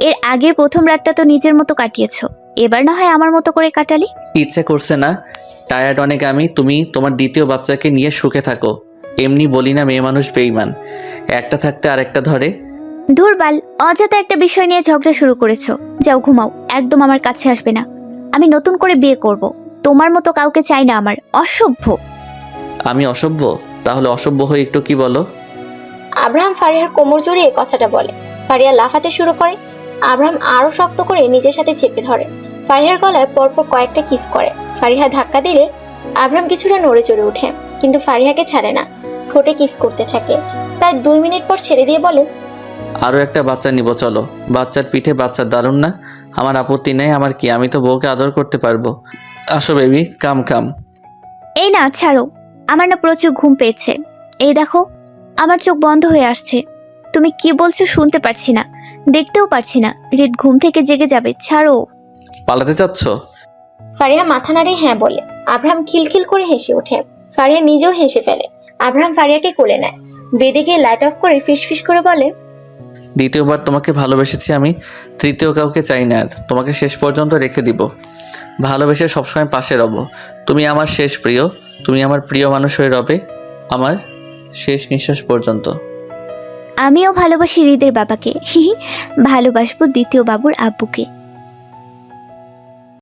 এর আগের প্রথম রাতটা তো নিজের মতো কাটিয়েছো, এবার না হয় আমার মতো করে কাটালি। ইচ্ছে করছে না, টায়ার্ড অনেক আমি। তুমি তোমার দ্বিতীয় বাচ্চাকে নিয়ে সুখে থাকো। এমনি বলি না মেয়ে মানুষ বেইমান, একটা থাকতে আরেকটা ধরে। ধুরবাল, অযথা একটা বিষয় নিয়ে ঝগড়া শুরু করেছো। যাও ঘুমাও, একদম আমার কাছে আসবে না। আমি নতুন করে বিয়ে করব, তোমার মতো কাউকে চাই না আমার। অসভ্য। আমি অসভ্য? তাহলে অসভ্য হয়ে একটু কি বলো? আব্রাহাম ফারিয়ার কোমর জড়িয়ে কথাটা বলে। ফারিয়া লাফাতে শুরু করে। আব্রাহাম আরো শক্ত করে নিজের সাথে চেপে ধরে। ফারিয়ার গলায় পরপর কয়েকটা কিস করে। ফারিহা ধাক্কা দিলে আব্রাহাম কিছুটা নড়ে চড়ে ওঠে, কিন্তু ফারিহাকে ছাড়ে না। ঠোঁটে কিস করতে থাকে। প্রায় 2 মিনিট পর ছেড়ে দিয়ে বলে, আরও একটা বাচ্চা নিব, চলো। বাচ্চার পিঠে বাচ্চা, দারুণ না? আমার আপত্তি নেই। আমার কি, আমি তো বউকে আদর করতে পারবো। আসো বেবি, কাম। এই না, ছাড়ো। আমার না প্রচুর ঘুম পেয়েছে। এই দেখো, আমার চোখ বন্ধ হয়ে আসছে। তুমি কি বলছো শুনতে পারছি না। দেখতেও পারছি না, হৃদ ঘুম থেকে জেগে যাবে, ছাড়ো। পালাতে চাচ্ছ? ফারিহা মাথা নাড়িয়ে হ্যাঁ বলে। আব্রাহাম খিলখিল করে হেসে ওঠে। ফারিহা নিজেও হেসে ফেলে। আব্রাহাম ফারিয়াকে কোলে নেয়। বেডে গিয়ে লাইট অফ করে ফিসফিস করে বলে, দ্বিতীয়বার তোমাকে ভালোবেসেছি আমি, তৃতীয় কাউকে চাই না আর। তোমাকে শেষ পর্যন্ত রেখে দিব, ভালোবেসে সবসময় পাশে রব। তুমি আমার শেষ প্রিয়, তুমি আমার প্রিয় মানুষ হয়ে রবে আমার শেষ নিঃশ্বাস পর্যন্ত। আমিও ভালোবাসি হৃদের বাবাকে, ভালোবাসবো দ্বিতীয় বাবুর আব্বুকে।